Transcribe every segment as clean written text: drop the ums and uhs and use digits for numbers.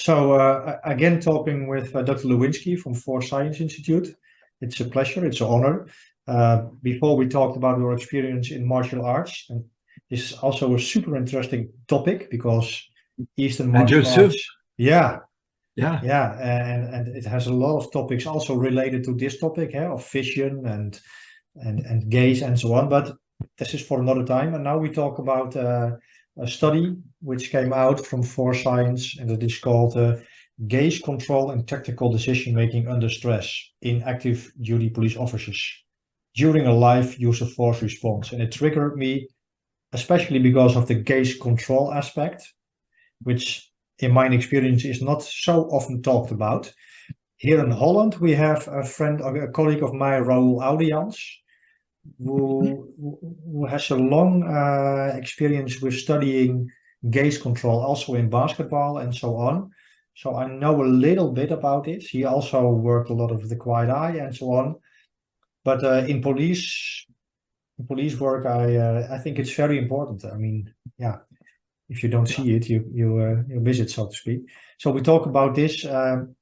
Again, talking with Dr. Lewinski from Force Science Institute. It's a pleasure, it's an honor. Before we talked about your experience in martial arts, and this is also a super interesting topic because Eastern martial arts, yeah, yeah, and it has a lot of topics also related to this topic, of vision and gaze and so on. But this is for another time. And now we talk about a study which came out from Force Science, and it is called Gaze Control and Tactical Decision Making Under Stress in Active Duty Police Officers during a live use of force response. And it triggered me, especially because of the gaze control aspect, which in my experience is not so often talked about. Here in Holland, we have a friend, a colleague of mine, Raoul Audians, who has a long experience with studying gaze control, also in basketball and so on. So I know a little bit about it. He also worked a lot with the quiet eye and so on. But in police work, I think it's very important. I mean, yeah, if you don't see it, you miss it, so to speak. So we talk about this and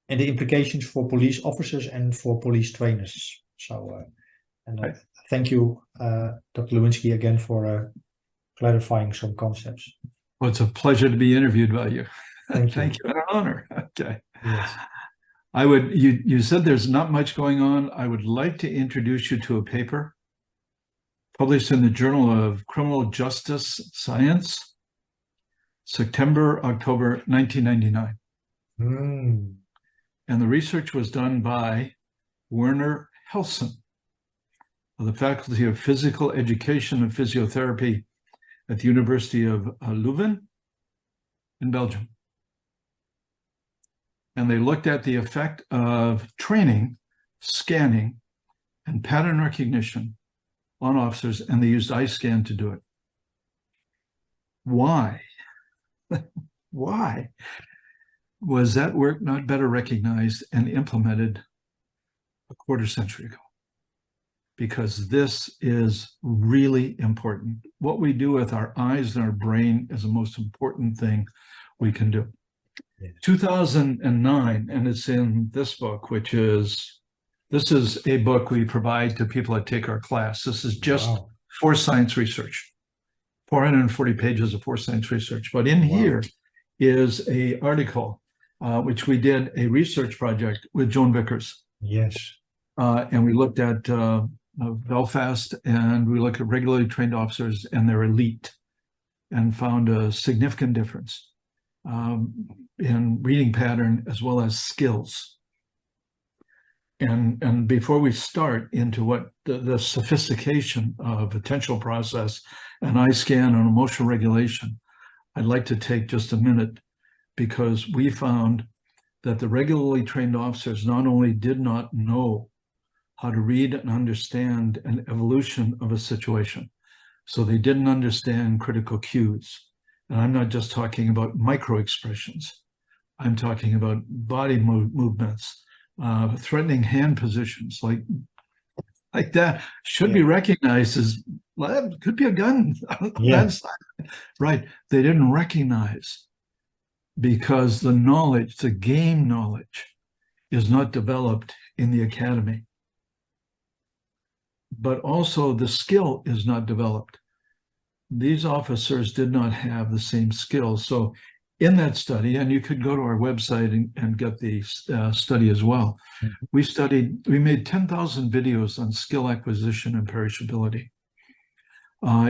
the implications for police officers and for police trainers. So. Thank you, Dr. Lewinski, again for clarifying some concepts. Well, it's a pleasure to be interviewed by you. Thank you. Thank you. An honor. Okay. Yes. You said there's not much going on. I would like to introduce you to a paper published in the Journal of Criminal Justice Science, October 1999. And the research was done by Werner Helsen of the Faculty of Physical Education and Physiotherapy at the University of Leuven in Belgium. And they looked at the effect of training, scanning, and pattern recognition on officers, and they used eye scan to do it. Why? Why was that work not better recognized and implemented a quarter century ago? Because this is really important. What we do with our eyes and our brain is the most important thing we can do. Yes. 2009, and it's in this book, this is a book we provide to people that take our class. This is just Force Science research, 440 pages of Force Science research. But in here is an article, which we did a research project with Joan Vickers. Yes. And we looked at Belfast, and we looked at regularly trained officers and their elite, and found a significant difference in reading pattern as well as skills. And before we start into what the sophistication of attentional process and eye scan and emotional regulation, I'd like to take just a minute, because we found that the regularly trained officers not only did not know how to read and understand an evolution of a situation, so they didn't understand critical cues. And I'm not just talking about micro expressions. I'm talking about body movements, threatening hand positions like that should be recognized as, well, it could be a gun. Right. They didn't recognize, because the knowledge, the game knowledge, is not developed in the academy. But also the skill is not developed. These officers did not have the same skills. So in that study, and you could go to our website and get the study as well, we made 10,000 videos on skill acquisition and perishability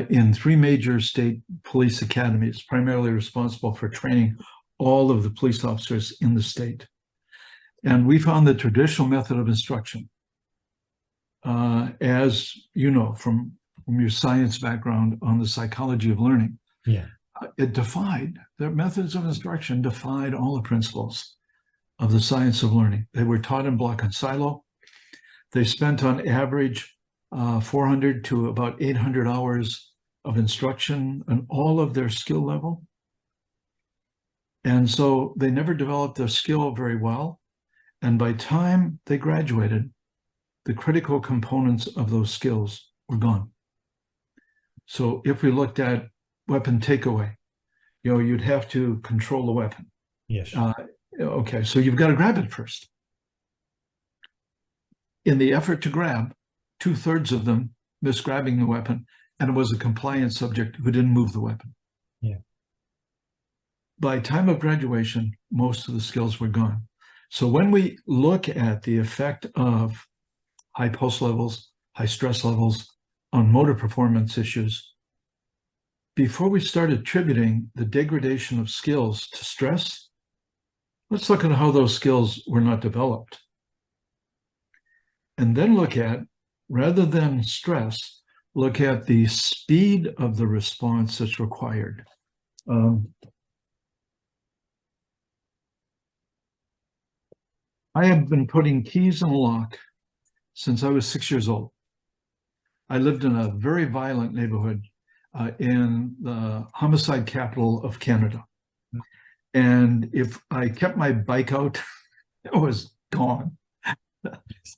in 3 major state police academies, primarily responsible for training all of the police officers in the state. And we found the traditional method of instruction, as you know from your science background on the psychology of learning, it defied, their methods of instruction defied all the principles of the science of learning. They were taught in block and silo. They spent on average 400 to about 800 hours of instruction on all of their skill level. And so they never developed their skill very well. And by time they graduated, the critical components of those skills were gone. So if we looked at weapon takeaway, you'd have to control the weapon. Yes. Okay, so you've got to grab it first. In the effort to grab, 2/3 of them missed grabbing the weapon, and it was a compliant subject who didn't move the weapon. Yeah. By time of graduation, most of the skills were gone. So when we look at the effect of high pulse levels, high stress levels on motor performance issues, before we start attributing the degradation of skills to stress, let's look at how those skills were not developed. And then look at, rather than stress, look at the speed of the response that's required. I have been putting keys in a lock since I was 6 years old. I lived in a very violent neighborhood in the homicide capital of Canada. And if I kept my bike out, it was gone.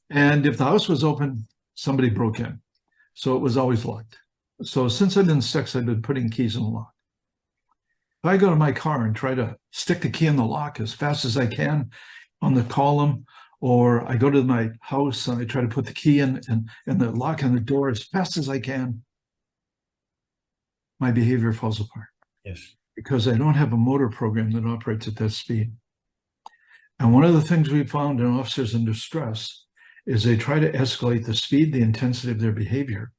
And if the house was open, somebody broke in. So it was always locked. So since I've been 6, I've been putting keys in the lock. If I go to my car and try to stick the key in the lock as fast as I can on the column, or I go to my house and I try to put the key in and the lock on the door as fast as I can, my behavior falls apart. Yes. Because I don't have a motor program that operates at that speed. And one of the things we found in officers under stress is they try to escalate the speed, the intensity of their behavior,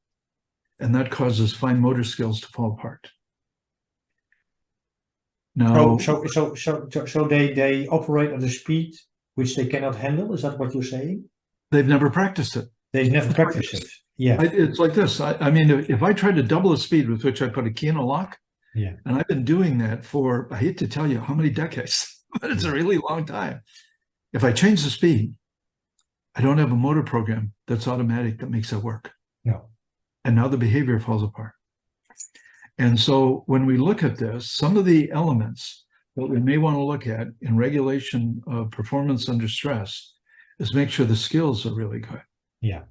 and that causes fine motor skills to fall apart. Now, So they operate at a speed which they cannot handle. Is that what you're saying? they've never practiced it. They've never practiced it. Yeah. It's like this. I mean, if I try to double the speed with which I put a key in a lock, Yeah. and I've been doing that for, I hate to tell you how many decades, but it's a really long time. If I change the speed, I don't have a motor program that's automatic that makes that work. No. And now the behavior falls apart. And so when we look at this, some of the elements that we may want to look at in regulation of performance under stress is make sure the skills are really good. Yeah.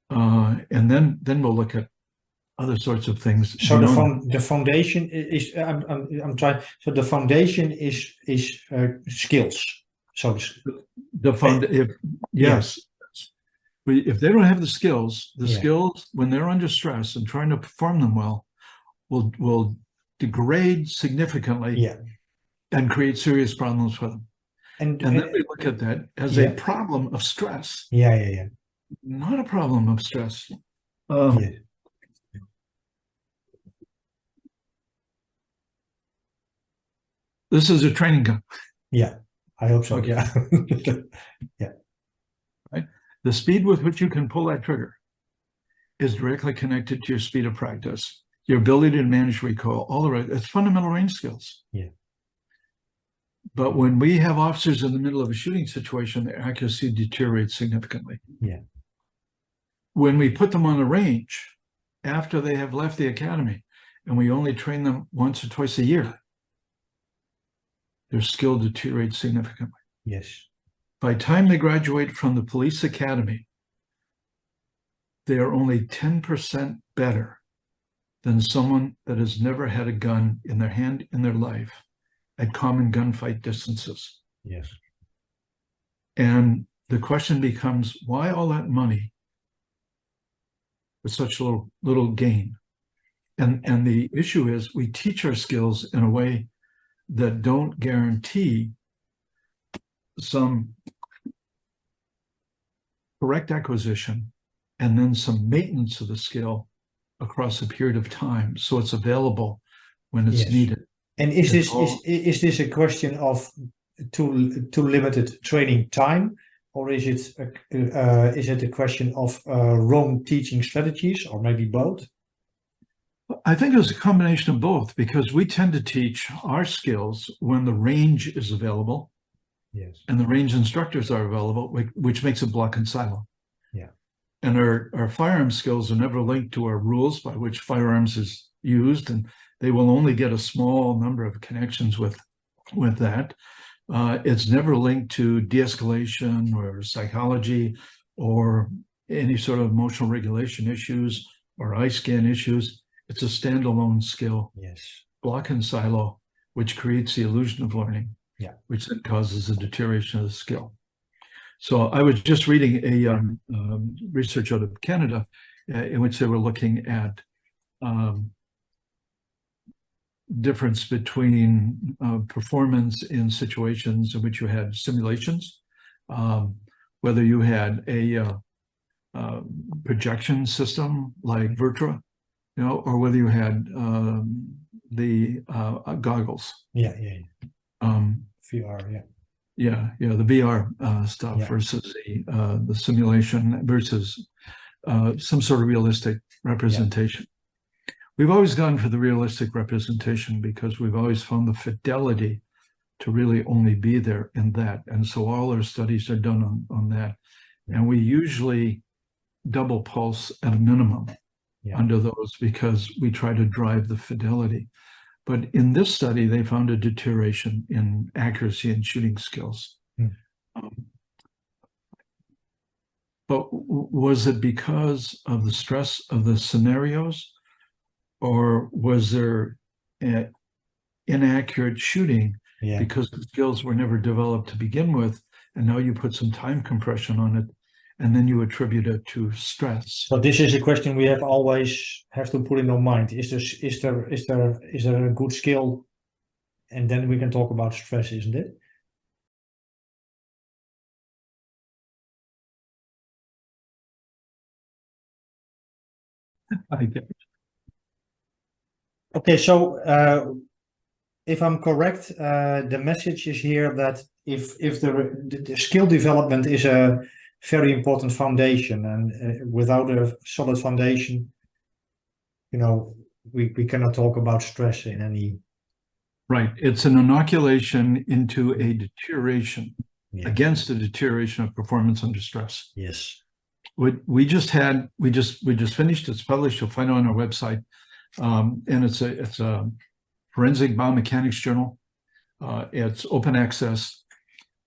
And then we'll look at other sorts of things. So the foundation is I'm trying. So the foundation is skills. So yes, if they don't have the skills, Yeah. skills when they're under stress and trying to perform them well, will degrade significantly. Yeah. And create serious problems for them. And then we look at that as Yeah. a problem of stress. Yeah. Not a problem of stress. Yeah. This is a training gun. Yeah, I hope so. Okay. Yeah. Yeah. Right? The speed with which you can pull that trigger is directly connected to your speed of practice, your ability to manage recoil, all the right. It's fundamental range skills. Yeah. But when we have officers in the middle of a shooting situation, their accuracy deteriorates significantly. Yeah. When we put them on the range after they have left the academy and we only train them once or twice a year, their skill deteriorates significantly. Yes. By the time they graduate from the police academy, they are only 10% better than someone that has never had a gun in their hand in their life at common gunfight distances. Yes. And the question becomes, why all that money for such little gain? And the issue is we teach our skills in a way that don't guarantee some correct acquisition and then some maintenance of the skill across a period of time, so it's available when it's Yes. needed. And is this a question of too limited training time, or is it a question of wrong teaching strategies, or maybe both? I think it's a combination of both, because we tend to teach our skills when the range is available. Yes. And the range instructors are available, which makes it block and silo. Yeah. And our firearm skills are never linked to our rules by which firearms is used, and they will only get a small number of connections with that. It's never linked to de-escalation or psychology or any sort of emotional regulation issues or eye scan issues. It's a standalone skill. Yes. Block and silo, which creates the illusion of learning. which then causes a deterioration of the skill. So I was just reading a research out of Canada in which they were looking at difference between performance in situations in which you had simulations, whether you had a projection system like Virtua, or whether you had the goggles. VR, the VR stuff versus the simulation versus some sort of realistic representation. We've always gone for the realistic representation because we've always found the fidelity to really only be there in that. And so all our studies are done on that. And we usually double pulse at a minimum under those because we try to drive the fidelity. But in this study, they found a deterioration in accuracy and shooting skills. But was it because of the stress of the scenarios, or was there inaccurate shooting because the skills were never developed to begin with, and now you put some time compression on it, and then you attribute it to stress? So this is a question we always have to put in our mind. Is there a good skill? And then we can talk about stress, isn't it? I get it. Okay, so if I'm correct, the message is here that if the skill development is a very important foundation, and without a solid foundation, we cannot talk about stress in any. Right, it's an inoculation into a deterioration, against a deterioration of performance under stress. Yes. We just finished. It's published. You'll find it on our website, and it's a forensic biomechanics journal. It's open access,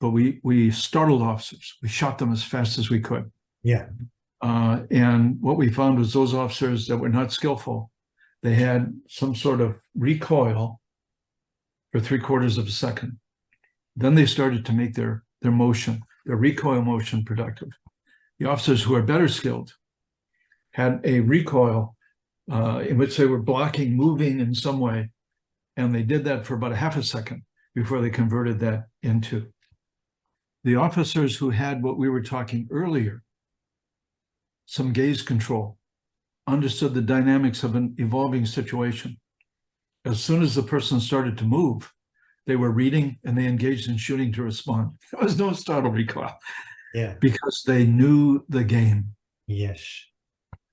but we startled officers. We shot them as fast as we could. And what we found was those officers that were not skillful, they had some sort of recoil for 3/4 of a second. Then they started to make their motion, their recoil motion, productive. The officers who are better skilled had a recoil in which they were blocking, moving in some way, and they did that for about a half a second before they converted that into. The officers who had what we were talking earlier, some gaze control, understood the dynamics of an evolving situation. As soon as the person started to move, they were reading and they engaged in shooting to respond. There was no startle recoil. Because they knew the game. Yes.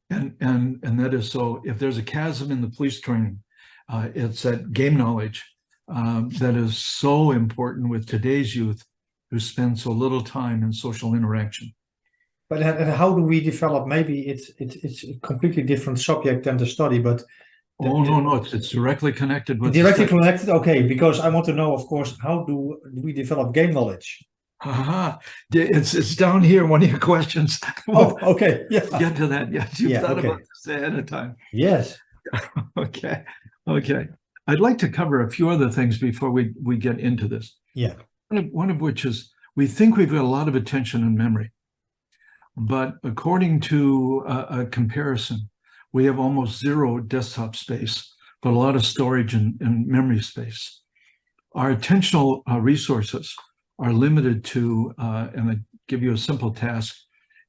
And that is so. If there's a chasm in the police training, it's that game knowledge that is so important with today's youth who spend so little time in social interaction. But how do we develop? Maybe it's a completely different subject than the study, but no, it's directly connected with connected. Okay, because I want to know, of course, how do we develop game knowledge? It's down here, one of your questions. Oh, okay. We'll get to that. Yes, you've thought about this ahead of time. Yes. Okay. I'd like to cover a few other things before we get into this. One of which is we think we've got a lot of attention and memory, but according to a comparison, we have almost zero desktop space, but a lot of storage and memory space. Our attentional resources are limited to, and I give you a simple task,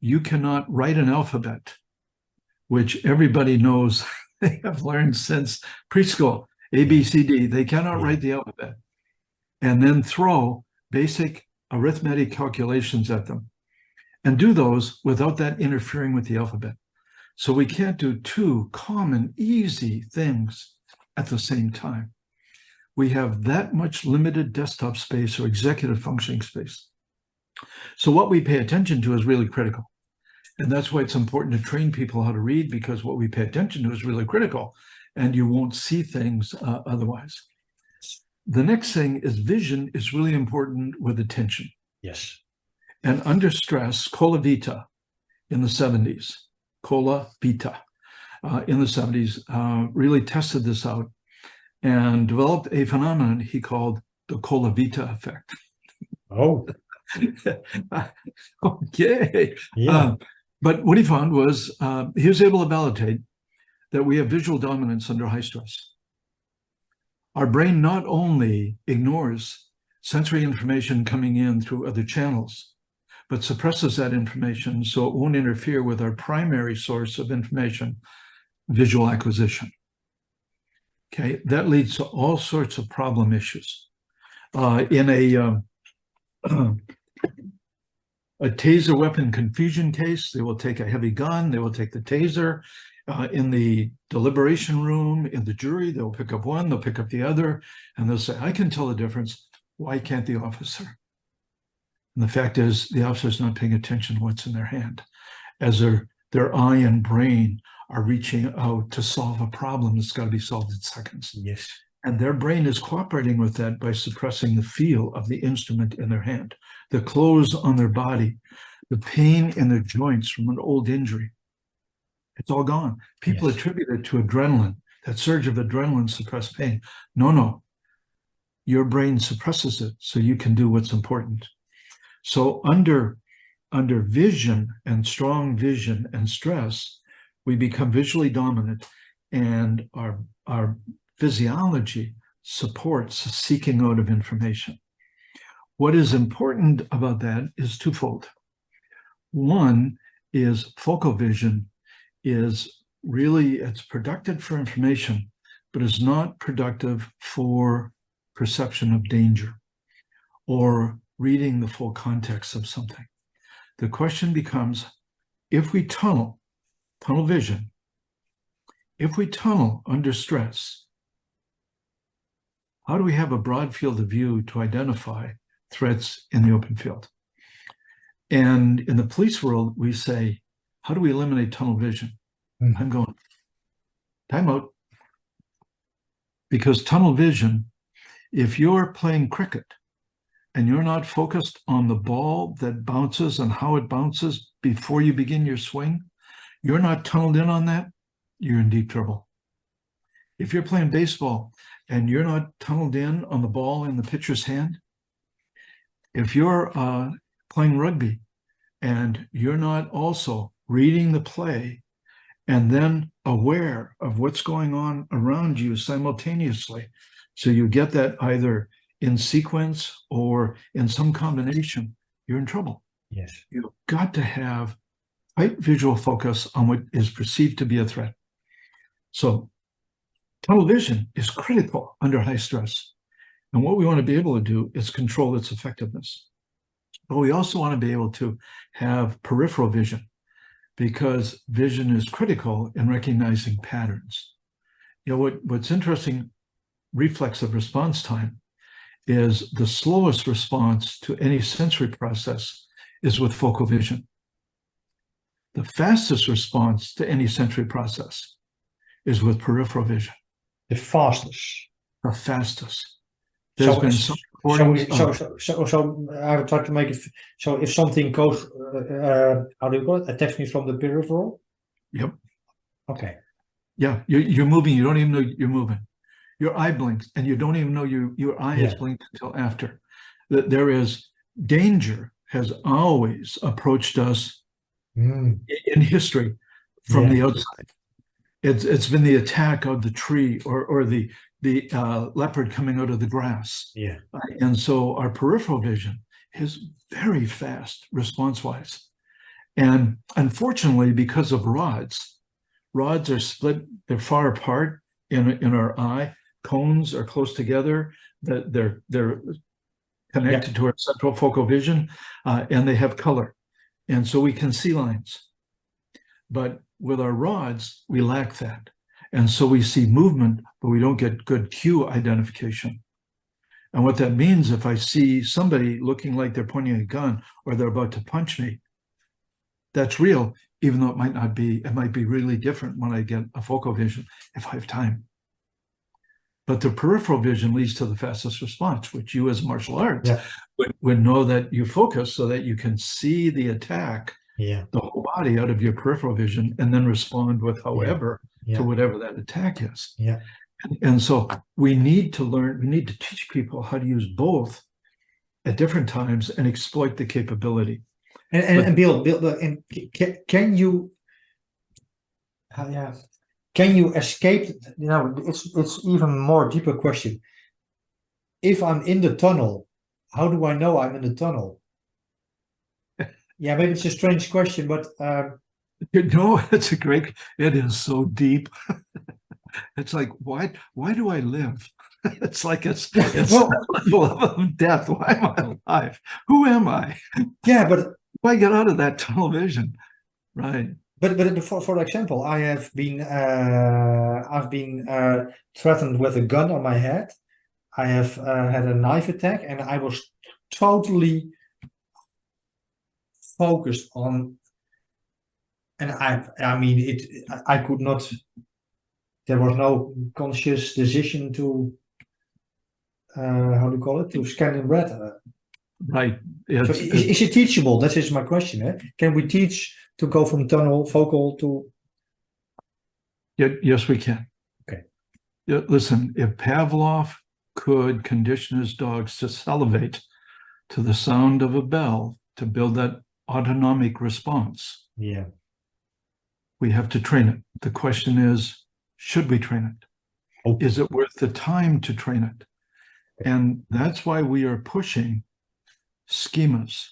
you cannot write an alphabet, which everybody knows they have learned since preschool, A, B, C, D. They cannot write the alphabet and then throw basic arithmetic calculations at them and do those without that interfering with the alphabet. So we can't do two common, easy things at the same time. We have that much limited desktop space or executive functioning space. So what we pay attention to is really critical. And that's why it's important to train people how to read, because what we pay attention to is really critical and you won't see things otherwise. The next thing is vision is really important with attention. Yes. And under stress, Cola Vita in the 70s, Cola Vita in the 70s really tested this out and developed a phenomenon he called the Colavita effect. Oh, Okay. yeah. But what he found was he was able to validate that we have visual dominance under high stress. Our brain not only ignores sensory information coming in through other channels, but suppresses that information so it won't interfere with our primary source of information, visual acquisition. Okay, that leads to all sorts of problem issues. In a taser weapon confusion case, they will take a heavy gun, they will take the taser. In the deliberation room, in the jury, they'll pick up one, they'll pick up the other, and they'll say, I can tell the difference. Why can't the officer? And the fact is, the officer's not paying attention to what's in their hand. As their eye and brain are reaching out to solve a problem that's got to be solved in seconds. Yes. And their brain is cooperating with that by suppressing the feel of the instrument in their hand, the clothes on their body, the pain in their joints from an old injury. It's all gone. People attribute it to adrenaline, that surge of adrenaline suppressed pain. No. Your brain suppresses it so you can do what's important. So under vision and strong vision and stress, we become visually dominant, and our physiology supports the seeking out of information. What is important about that is twofold. One is focal vision is really, it's productive for information, but is not productive for perception of danger or reading the full context of something. The question becomes, if we tunnel vision, if we tunnel under stress, how do we have a broad field of view to identify threats in the open field? And in the police world, we say, how do we eliminate tunnel vision? I'm going, time out. Because tunnel vision, if you're playing cricket and you're not focused on the ball that bounces and how it bounces before you begin your swing, you're not tunneled in on that, you're in deep trouble. If you're playing baseball and you're not tunneled in on the ball in the pitcher's hand, if you're playing rugby and you're not also reading the play and then aware of what's going on around you simultaneously, so you get that either in sequence or in some combination, you're in trouble. Yes. You've got to have tight visual focus on what is perceived to be a threat. So tunnel vision is critical under high stress. And what we want to be able to do is control its effectiveness. But we also want to be able to have peripheral vision, because vision is critical in recognizing patterns. You know, what's interesting, reflexive response time, is the slowest response to any sensory process is with focal vision. The fastest response to any sensory process is with peripheral vision. The fastest. The fastest. There's been some so I would try to make it, so if something goes, how do you call it, attacks me from the peripheral? Yep. Okay. Yeah, you're moving, you don't even know you're moving. Your eye blinks and you don't even know your eye is blinked until after. That there is danger has always approached us in history from the outside. It's been the attack of the tree or the leopard coming out of the grass. Yeah. And so our peripheral vision is very fast response-wise. And unfortunately, because of rods are split, they're far apart in our eye. Cones are close together, that they're connected to our central focal vision, and they have color. And so we can see lines. But with our rods, we lack that. And so we see movement, but we don't get good cue identification. And what that means, if I see somebody looking like they're pointing a gun or they're about to punch me, that's real, even though it might not be. It might be really different when I get a focal vision if I have time. But the peripheral vision leads to the fastest response, which you as martial arts would know that you focus so that you can see the attack, the whole body out of your peripheral vision, and then respond with however to whatever that attack is. And so we need to learn, we need to teach people how to use both at different times and exploit the capability. And Bill, and can you, can you escape? You know, it's even more deeper question. If I'm in the tunnel, how do I know I'm in the tunnel? Yeah, maybe it's a strange question, but no, it's a great. It is so deep. It's like, why do I live? It's like it's well, level of death. Why am I alive? Who am I? Yeah, but if I get out of that tunnel vision, right? But for example, I've been threatened with a gun on my head. I have had a knife attack, and I was totally focused on. And I mean, I could not. There was no conscious decision to how do you call it, to scan in red. Right. So is it teachable? That is my question. Eh? Can we teach to go from focal to? Yes, we can. Okay. Listen, if Pavlov could condition his dogs to salivate to the sound of a bell to build that autonomic response, yeah, we have to train it. The question is, should we train it? Oh. Is it worth the time to train it? And that's why we are pushing schemas.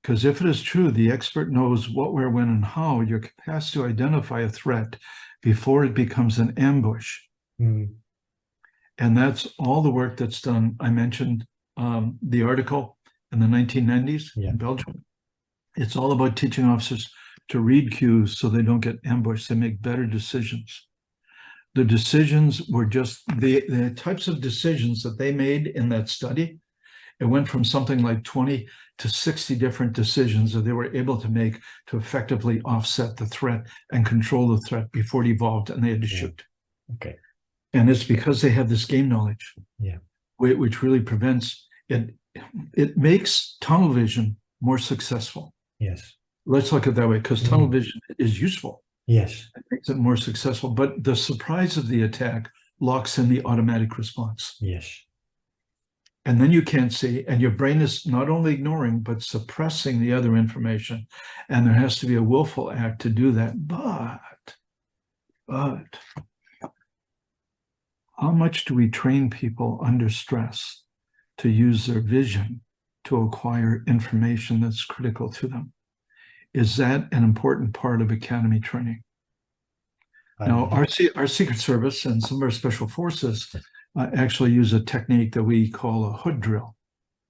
Because if it is true, the expert knows what, where, when, and how, your capacity to identify a threat before it becomes an ambush. Mm. And that's all the work that's done. I mentioned the article in the 1990s in Belgium. It's all about teaching officers to read cues so they don't get ambushed. They make better decisions. The decisions were just the types of decisions that they made in that study. It went from something like 20 to 60 different decisions that they were able to make to effectively offset the threat and control the threat before it evolved and they had to shoot. Okay. And it's because they have this game knowledge, which really prevents it. It makes tunnel vision more successful. Yes. Let's look at it that way, because tunnel vision is useful. Yes. It makes it more successful. But the surprise of the attack locks in the automatic response. Yes. And then you can't see, and your brain is not only ignoring, but suppressing the other information. And there has to be a willful act to do that. But how much do we train people under stress to use their vision to acquire information that's critical to them? Is that an important part of academy training? Now, our Secret Service and some of our special forces actually use a technique that we call a hood drill.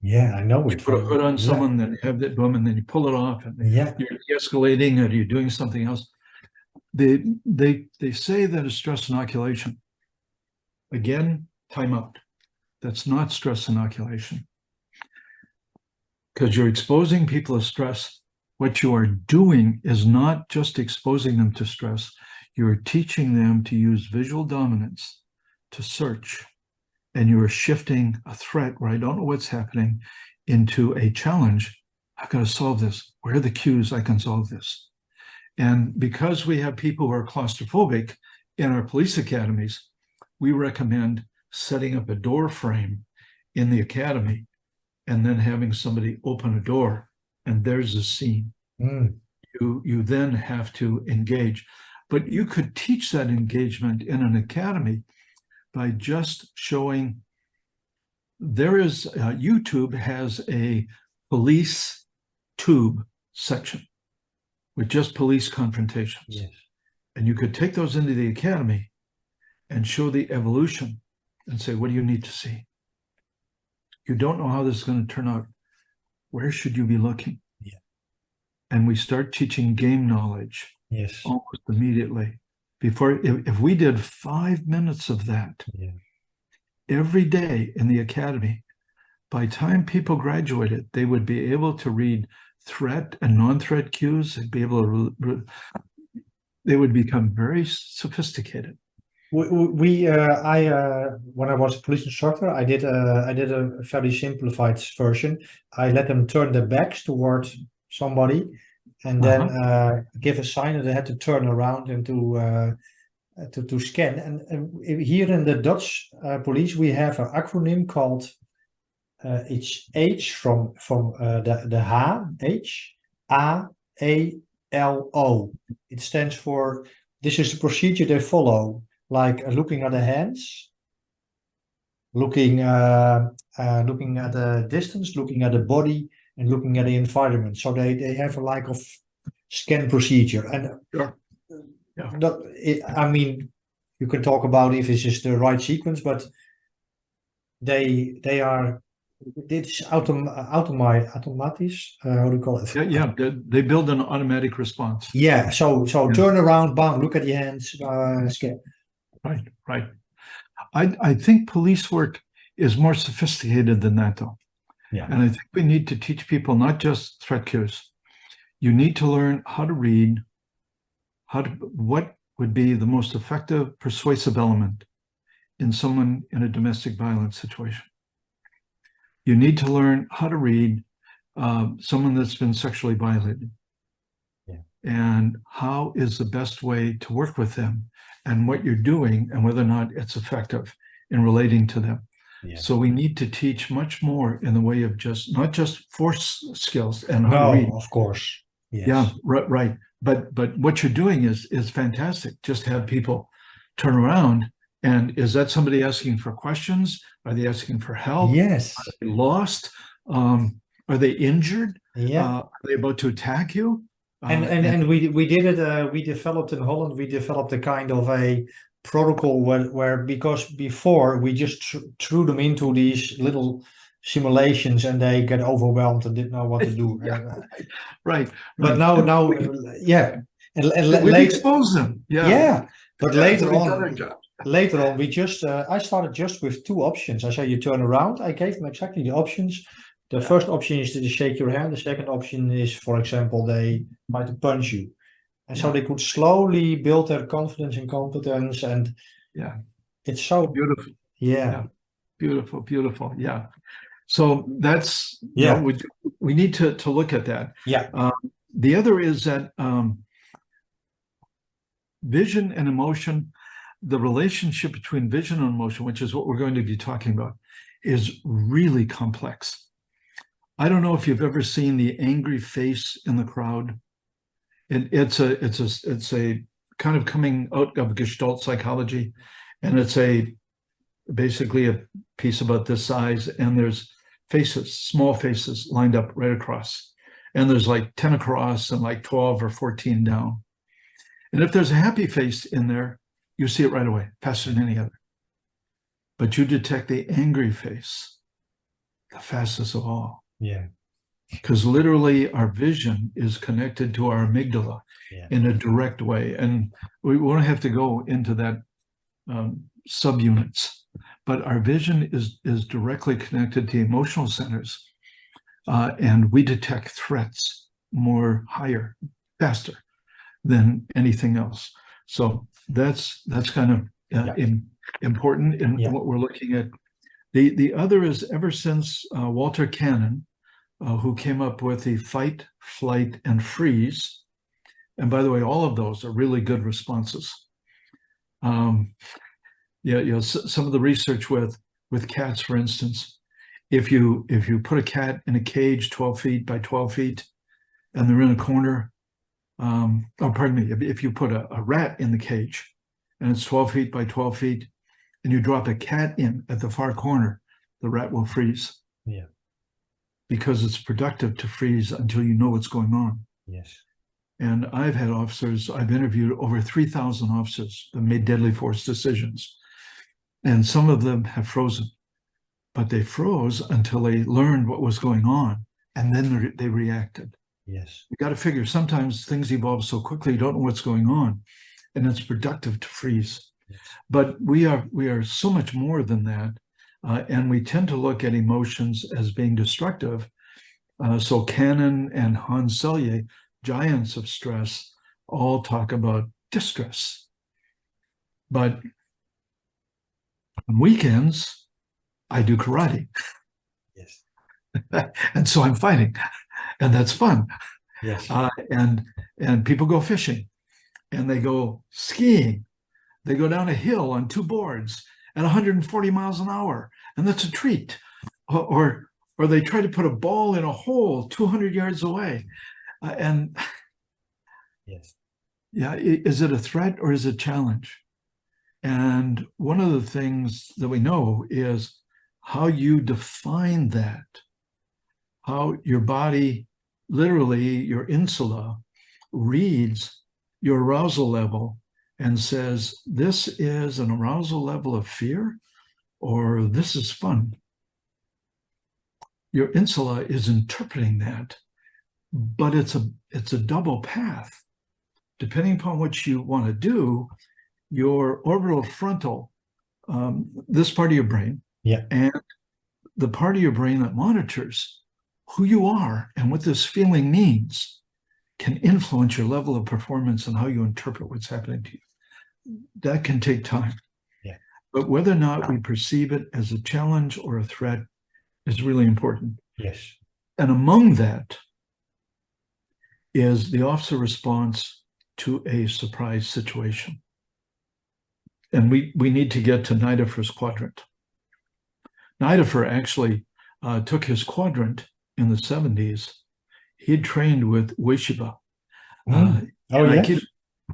Yeah, I know it. You put a hood on someone, then you have that boom, and then you pull it off, and you're de-escalating, or you're doing something else. They say that is stress inoculation. Again, time out. That's not stress inoculation. Because you're exposing people to stress. What you are doing is not just exposing them to stress. You're teaching them to use visual dominance to search. And you are shifting a threat where I don't know what's happening into a challenge. I've got to solve this. Where are the cues I can solve this? And because we have people who are claustrophobic in our police academies, we recommend setting up a door frame in the academy and then having somebody open a door, and there's a scene. You then have to engage. But you could teach that engagement in an academy by just showing. There is YouTube has a police tube section with just police confrontations. Yes. And you could take those into the academy and show the evolution and say, what do you need to see? You don't know how this is going to turn out. Where should you be looking? Yeah. And we start teaching game knowledge almost immediately. Before, if we did 5 minutes of that every day in the academy, by the time people graduated, they would be able to read threat and non-threat cues. They'd be able to, they would become very sophisticated. When I was a police instructor, I did a fairly simplified version. I let them turn their backs towards somebody, and then give a sign that they had to turn around and to to scan. And here in the Dutch police, we have an acronym called it's H from the H A A L O. It stands for, this is the procedure they follow, like looking at the hands, looking looking at the distance, looking at the body, and looking at the environment. So they have a like of scan procedure. And Sure. Yeah. I mean, you can talk about if this is the right sequence, but they are, it's automatisch, how do you call it? Yeah, they build an automatic response. Yeah, so Yeah. turn around, bam, look at your hands, scan. Right, right. I think police work is more sophisticated than that, though. Yeah. And I think we need to teach people not just threat cues. You need to learn how to read, what would be the most effective persuasive element in someone in a domestic violence situation. You need to learn how to read someone that's been sexually violated. Yeah. And how is the best way to work with them, and what you're doing, and whether or not it's effective in relating to them. Yeah. So we need to teach much more in the way of not just force skills and how to read. Of course. Yes. Yeah, right. But what you're doing is fantastic. Just have people turn around, and is that somebody asking for questions? Are they asking for help? Yes. Are they lost? Are they injured? Yeah. Are they about to attack you? And we did it. We developed in Holland. We developed a kind of a protocol where because before we just threw them into these little simulations and they get overwhelmed and didn't know what to do. Yeah, right. But now, yeah, and we've exposed them. Yeah. Yeah, but Yeah, later on, we just I started just with two options. I say you turn around. I gave them exactly the options. The first option is to shake your hand. The second option is, for example, they might punch you. And so they could slowly build their confidence and competence. And yeah, it's so beautiful. Yeah. Beautiful. Yeah. So that's, yeah, we need to look at that. Yeah. The other is that vision and emotion, the relationship between vision and emotion, which is what we're going to be talking about, is really complex. I don't know if you've ever seen the angry face in the crowd. It's a kind of coming out of Gestalt psychology, and it's basically a piece about this size, and there's faces, small faces lined up right across, and there's like 10 across and like 12 or 14 down. And if there's a happy face in there, you see it right away, faster than any other. But you detect the angry face the fastest of all. Yeah. Because literally our vision is connected to our amygdala in a direct way. And we won't have to go into that subunits, but our vision is directly connected to emotional centers. And we detect threats higher, faster than anything else. So that's kind of important in what we're looking at. The other is, ever since Walter Cannon, who came up with the fight, flight, and freeze. And by the way, all of those are really good responses. Some of the research with cats, for instance, if you put a cat in a cage 12 feet by 12 feet, and they're in a corner, if you put a rat in the cage, and it's 12 feet by 12 feet, and you drop a cat in at the far corner, the rat will freeze. Yeah. Because it's productive to freeze until you know what's going on. Yes. And I've interviewed over 3,000 officers that made deadly force decisions. And some of them have frozen, but they froze until they learned what was going on, and then they reacted. Yes. You got to figure sometimes things evolve so quickly, you don't know what's going on, and it's productive to freeze. Yes. But we are so much more than that. And we tend to look at emotions as being destructive. So Cannon and Hans Selye, giants of stress, all talk about distress. But on weekends, I do karate. Yes. And so I'm fighting, and that's fun. Yes. And people go fishing, and they go skiing. They go down a hill on two boards at 140 miles an hour, and that's a treat. Or they try to put a ball in a hole 200 yards away. And Yes. yeah, is it a threat or is it a challenge? And one of the things that we know is how you define that, how your body, literally your insula, reads your arousal level and says, this is an arousal level of fear, or this is fun. Your insula is interpreting that, but it's a double path. Depending upon what you want to do, your orbital frontal, this part of your brain, and the part of your brain that monitors who you are and what this feeling means can influence your level of performance and how you interpret what's happening to you. That can take time. Yeah. But whether or not we perceive it as a challenge or a threat is really important. Yes. And among that is the officer response to a surprise situation. And we need to get to Nidafer's quadrant. Nidafer actually took his quadrant in the 70s. He trained with Ueshiba. Oh, yes?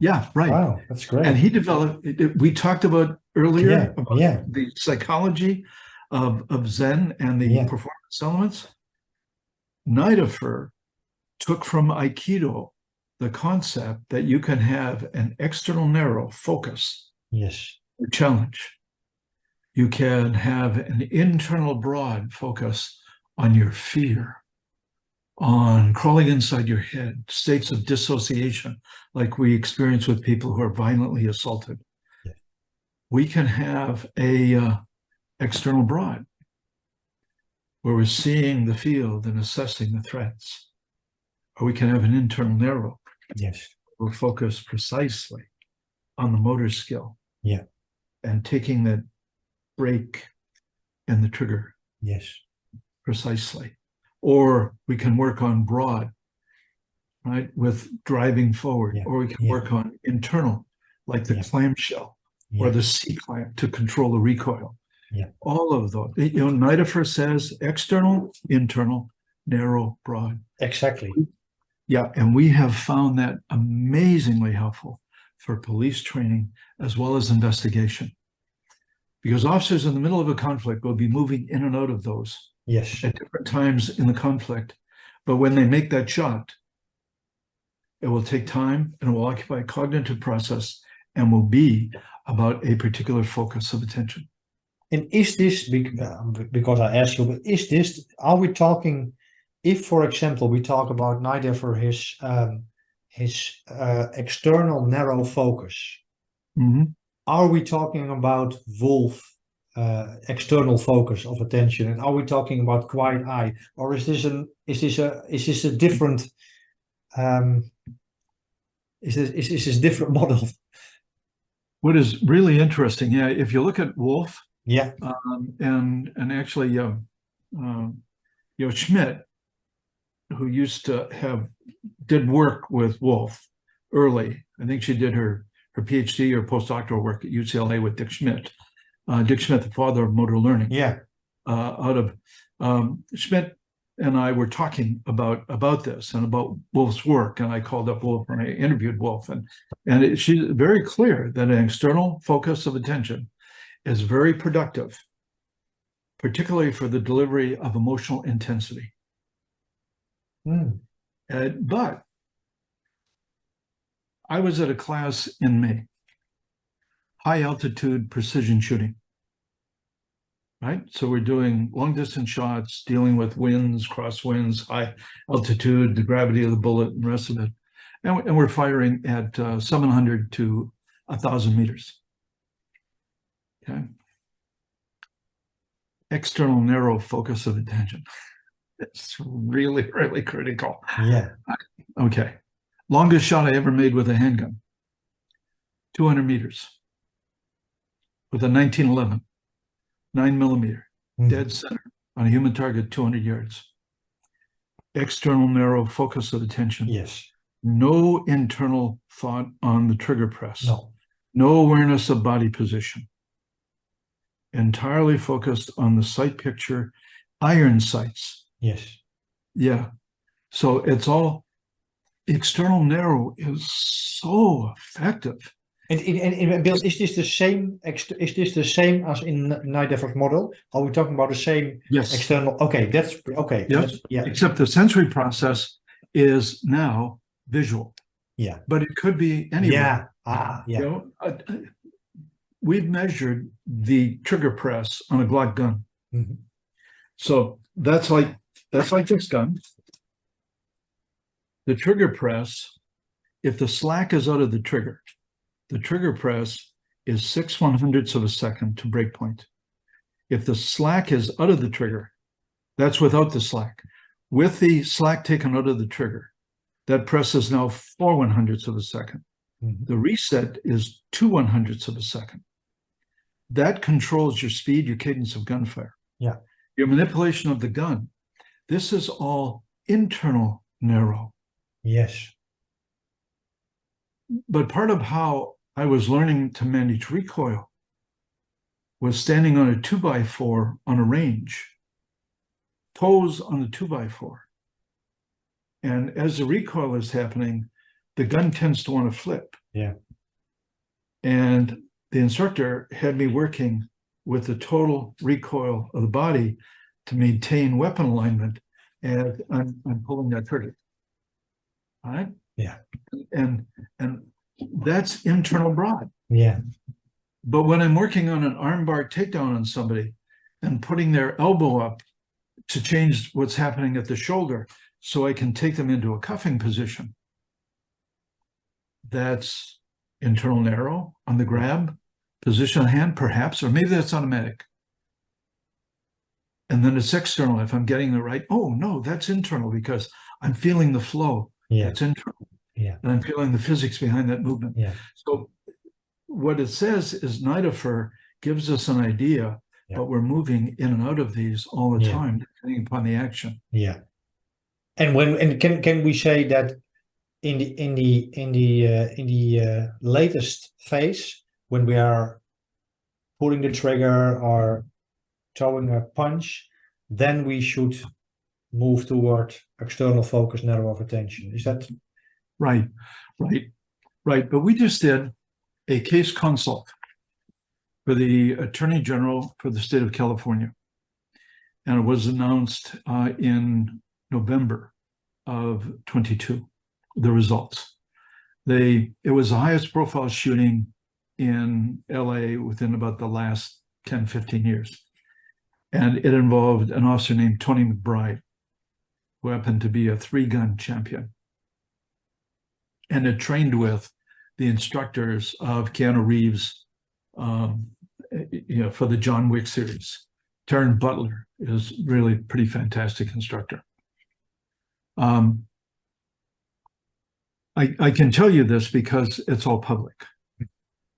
Yeah, right. Wow, that's great. And he developed, we talked about earlier about the psychology of Zen and the performance elements. Nidafer took from Aikido the concept that you can have an external narrow focus, or challenge. You can have an internal broad focus on your fear, on crawling inside your head, states of dissociation, like we experience with people who are violently assaulted. Yeah. We can have a external broad, where we're seeing the field and assessing the threats. Or we can have an internal narrow. Yes. We're focused precisely on the motor skill. Yeah. And taking that brake and the trigger. Yes. Precisely. Or we can work on broad, right, with driving forward. Or we can work on internal, like the clamshell or the C-clamp to control the recoil. All of those. Nidafer says external, internal, narrow, broad. Exactly. Yeah, and we have found that amazingly helpful for police training as well as investigation. Because officers in the middle of a conflict will be moving in and out of those at different times in the conflict. But when they make that shot, it will take time and it will occupy a cognitive process and will be about a particular focus of attention. And is this, because I asked you, but is this, are we talking, if, for example, we talk about Nidafer, his external narrow focus, are we talking about Wolf external focus of attention, and are we talking about quiet eye, or is this a different is this a different model? What is really interesting, if you look at Wolf, and actually Schmidt, who used to did work with Wolf early. I think she did her PhD or postdoctoral work at UCLA with Dick Schmidt. Dick Schmidt, the father of motor learning. Out of Schmidt and I were talking about this and about Wolf's work, and I called up Wolf and I interviewed Wolf, and she's very clear that an external focus of attention is very productive, particularly for the delivery of emotional intensity. But I was at a class in May, high altitude precision shooting, right? So we're doing long distance shots, dealing with winds, crosswinds, high altitude, the gravity of the bullet and the rest of it. And we're firing at 700 to 1,000 meters. Okay. External narrow focus of attention. It's really, really critical. Okay. Longest shot I ever made with a handgun, 200 meters with a 1911, 9mm, dead center on a human target, 200 yards. External narrow focus of attention. No internal thought on the trigger press. No awareness of body position. Entirely focused on the sight picture, iron sights. Yes. Yeah. So it's all external narrow is so effective. And Bill, is this the same? Is this the same as in night effort model? Are we talking about the same Yes. external? Okay, that's okay. Yep. Yeah. Except the sensory process is now visual. Yeah. But it could be anywhere. Yeah. Yeah. You know, we've measured the trigger press on a Glock gun. Mm-hmm. So that's like this gun. The trigger press, if the slack is out of the trigger press is 6/100ths of a second to breakpoint. If the slack is out of the trigger, that's without the slack. With the slack taken out of the trigger, that press is now 4/100ths of a second. Mm-hmm. The reset is 2/100ths of a second. That controls your speed, your cadence of gunfire. Yeah. Your manipulation of the gun. This is all internal narrow. Yes. But part of how I was learning to manage recoil was standing on a 2x4 on a range, pose on the 2x4. And as the recoil is happening, the gun tends to want to flip. Yeah. And the instructor had me working with the total recoil of the body to maintain weapon alignment, and I'm pulling that trigger. All right? Yeah. And that's internal broad. Yeah. But when I'm working on an armbar takedown on somebody and putting their elbow up to change what's happening at the shoulder so I can take them into a cuffing position, that's internal narrow on the grab, position of hand perhaps, or maybe that's automatic. And then it's external if I'm getting the right, oh no, that's internal because I'm feeling the flow. Yeah. It's internal. Yeah. And I'm feeling the physics behind that movement. Yeah. So what it says is NIDAFER gives us an idea, Yeah. but we're moving in and out of these all the Yeah. time, depending upon the action. Yeah. And can we say that in the latest phase, when we are pulling the trigger or throwing a punch, then we should move toward external focus, narrow of attention. Is that right? But we just did a case consult for the Attorney General for the state of California, and it was announced in November of 22. The results. It was the highest profile shooting in LA within about the last 10, 15 years. And it involved an officer named Tony McBride, who happened to be a 3-gun champion. And it trained with the instructors of Keanu Reeves, for the John Wick series. Taryn Butler is really a pretty fantastic instructor. I can tell you this because it's all public,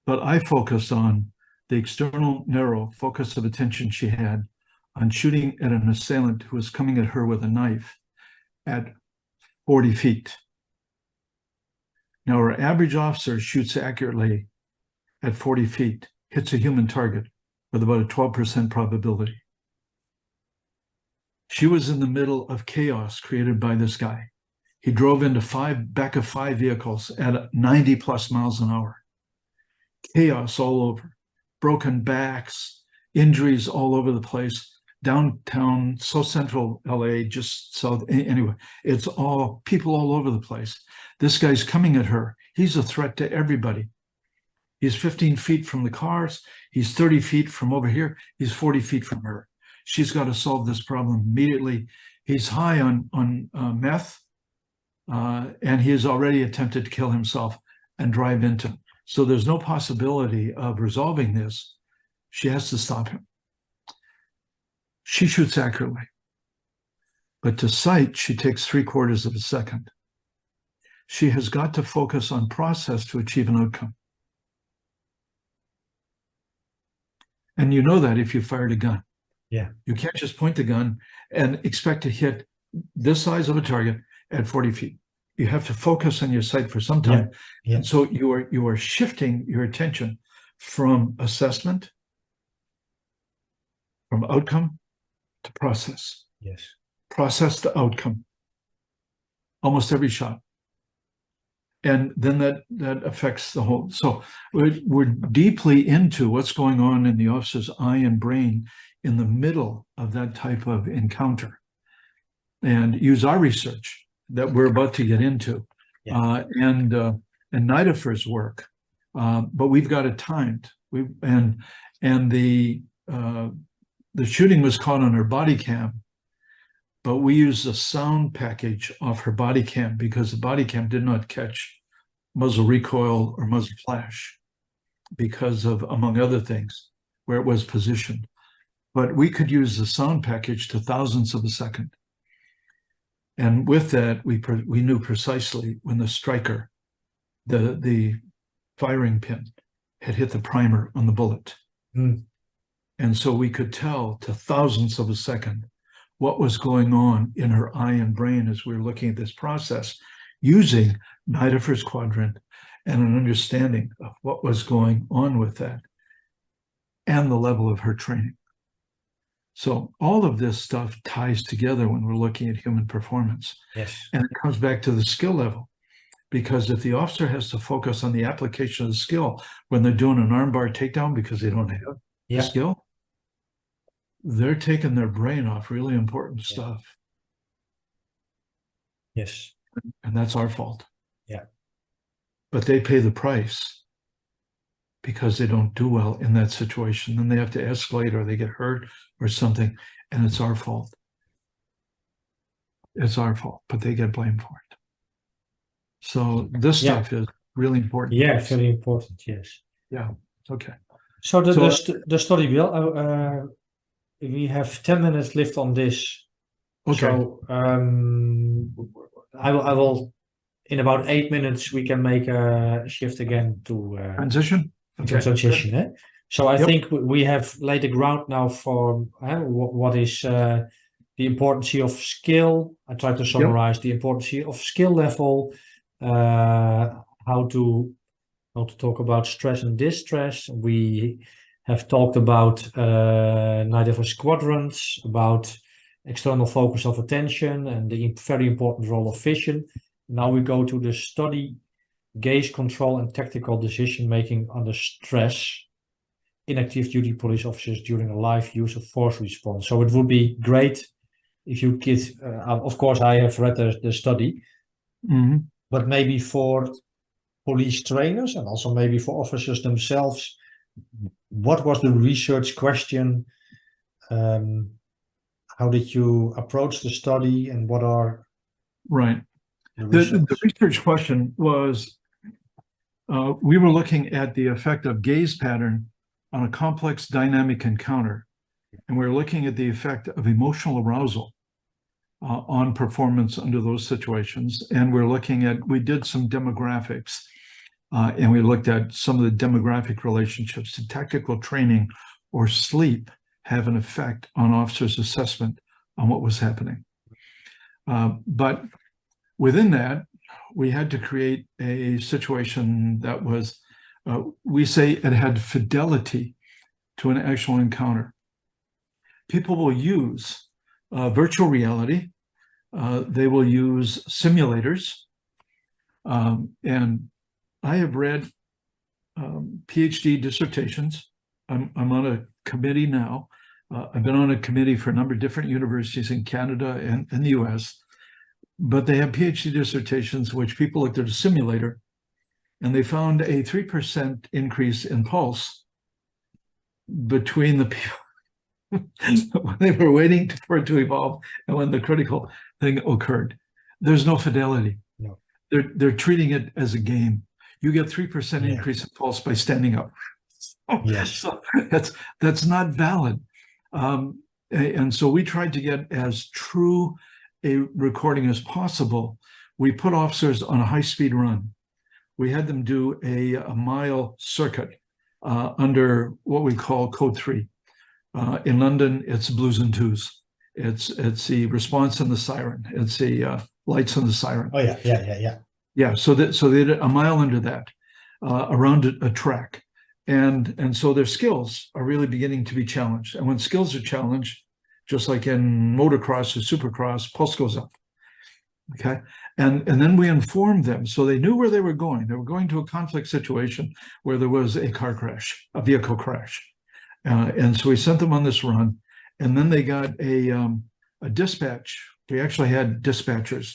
but I focused on the external narrow focus of attention she had on shooting at an assailant who was coming at her with a knife at 40 feet. Now, our average officer shoots accurately at 40 feet, hits a human target with about a 12% probability. She was in the middle of chaos created by this guy. He drove into back of five vehicles at 90 plus miles an hour. Chaos all over, broken backs, injuries all over the place. Downtown, so central LA, just south. Anyway, it's all people all over the place. This guy's coming at her. He's a threat to everybody. He's 15 feet from the cars. He's 30 feet from over here. He's 40 feet from her. She's got to solve this problem immediately. He's high on meth, and he has already attempted to kill himself and drive into him. So there's no possibility of resolving this. She has to stop him. She shoots accurately, but to sight, she takes 3/4 of a second. She has got to focus on process to achieve an outcome. And you know that if you fired a gun. Yeah. You can't just point the gun and expect to hit this size of a target at 40 feet. you have to focus on your sight for some time. Yeah. And so you are shifting your attention from assessment, from outcome to process. Yes. Process to outcome. Almost every shot. And then that affects the whole. So we're deeply into what's going on in the officer's eye and brain in the middle of that type of encounter, and use our research that we're about to get into, and Nidafer's work, but we've got it timed. And the shooting was caught on her body cam, but we used a sound package off her body cam because the body cam did not catch muzzle recoil or muzzle flash because of, among other things, where it was positioned. But we could use the sound package to thousandths of a second. And with that, we knew precisely when the striker, the firing pin, had hit the primer on the bullet. Mm. And so we could tell to thousandths of a second what was going on in her eye and brain as we were looking at this process, using Nidafer's quadrant and an understanding of what was going on with that and the level of her training. So all of this stuff ties together when we're looking at human performance. Yes. And it comes back to the skill level, because if the officer has to focus on the application of the skill when they're doing an armbar takedown because they don't have the skill, they're taking their brain off really important stuff. Yes. And that's our fault. Yeah. But they pay the price because they don't do well in that situation. Then they have to escalate, or they get hurt or something, and it's our fault. It's our fault, but they get blamed for it. So this stuff is really important. Yeah, very important, yes. Yeah, okay. So the study, Bill, we have 10 minutes left on this. Okay. So I will, in about 8 minutes, we can make a shift again to transition. Okay. Transition. Eh? So I think we have laid the ground now for what is the importance of skill. I try to summarize the importance of skill level, how to talk about stress and distress. We have talked about Nidafer's quadrants, about external focus of attention and the very important role of vision. Now we go to the study, gaze control and tactical decision making under stress in active duty police officers during a live use of force response. So it would be great if you could, of course I have read the study, but maybe for police trainers and also maybe for officers themselves, what was the research question? How did you approach the study, and what are the research question was, we were looking at the effect of gaze pattern on a complex dynamic encounter, and we were looking at the effect of emotional arousal on performance under those situations. And we're looking at, we did some demographics, and we looked at some of the demographic relationships to tactical training or sleep have an effect on officers' assessment on what was happening. But within that, we had to create a situation that was, we say it had fidelity to an actual encounter. People will use virtual reality. They will use simulators. And I have read PhD dissertations. I'm on a committee now. I've been on a committee for a number of different universities in Canada and in the US. But they have PhD dissertations which people looked at a simulator, and they found a 3% increase in pulse between the people when they were waiting for it to evolve and when the critical thing occurred. There's no fidelity. No. They're treating it as a game. You get 3% increase in pulse by standing up. Yes. So that's not valid. And so we tried to get as true a recording as possible. We put officers on a high-speed run. We had them do a mile circuit under what we call Code 3. In London, it's blues and twos. It's the response and the siren. It's the lights and the siren. Oh yeah. Yeah, so they did a mile into that, around a track. And so their skills are really beginning to be challenged. And when skills are challenged, just like in motocross or supercross, pulse goes up. Okay. And then we informed them. So they knew where they were going. They were going to a conflict situation where there was a car crash, a vehicle crash. And so we sent them on this run. And then they got a dispatch. We actually had dispatchers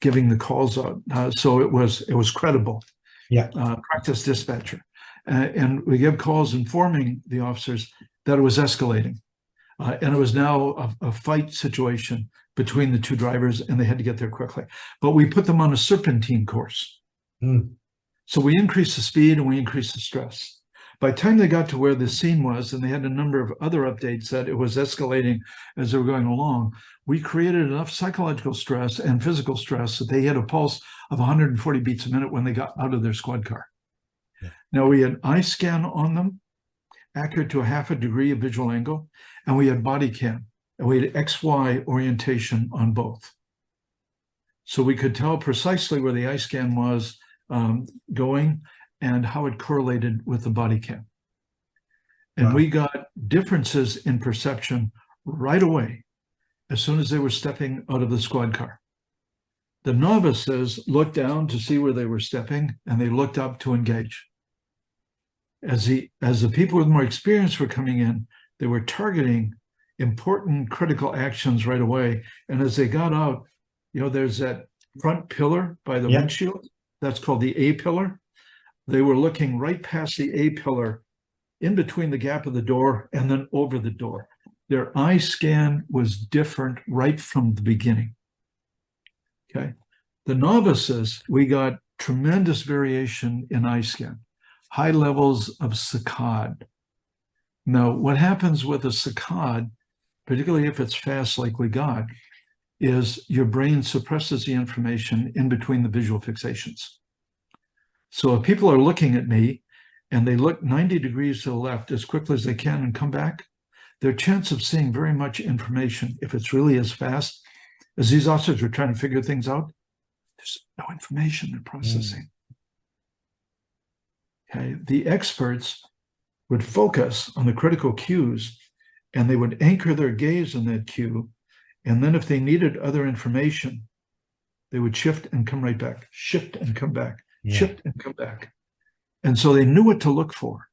giving the calls out. So it was credible. Yeah. Practice dispatcher. And we give calls informing the officers that it was escalating. And it was now a fight situation between the two drivers, and they had to get there quickly. But we put them on a serpentine course. Mm. So we increased the speed and we increased the stress. By the time they got to where the scene was, and they had a number of other updates that it was escalating as they were going along, we created enough psychological stress and physical stress that they had a pulse of 140 beats a minute when they got out of their squad car. Yeah. Now we had eye scan on them, accurate to a half a degree of visual angle, and we had body cam, and we had XY orientation on both. So we could tell precisely where the eye scan was going and how it correlated with the body cam. And we got differences in perception right away as soon as they were stepping out of the squad car. The novices looked down to see where they were stepping, and they looked up to engage. As the people with more experience were coming in, they were targeting important critical actions right away. And as they got out, there's that front pillar by the windshield. That's called the A pillar. They were looking right past the A pillar, in between the gap of the door and then over the door. Their eye scan was different right from the beginning. Okay. The novices, we got tremendous variation in eye scan, high levels of saccade. Now, what happens with a saccade, particularly if it's fast like we got, is your brain suppresses the information in between the visual fixations. So if people are looking at me and they look 90 degrees to the left as quickly as they can and come back, their chance of seeing very much information, if it's really as fast as these officers are trying to figure things out, there's no information they're processing. Okay, the experts would focus on the critical cues, and they would anchor their gaze on that cue. And then if they needed other information, they would shift and come right back, shift and come back, shift and come back. And so they knew what to look for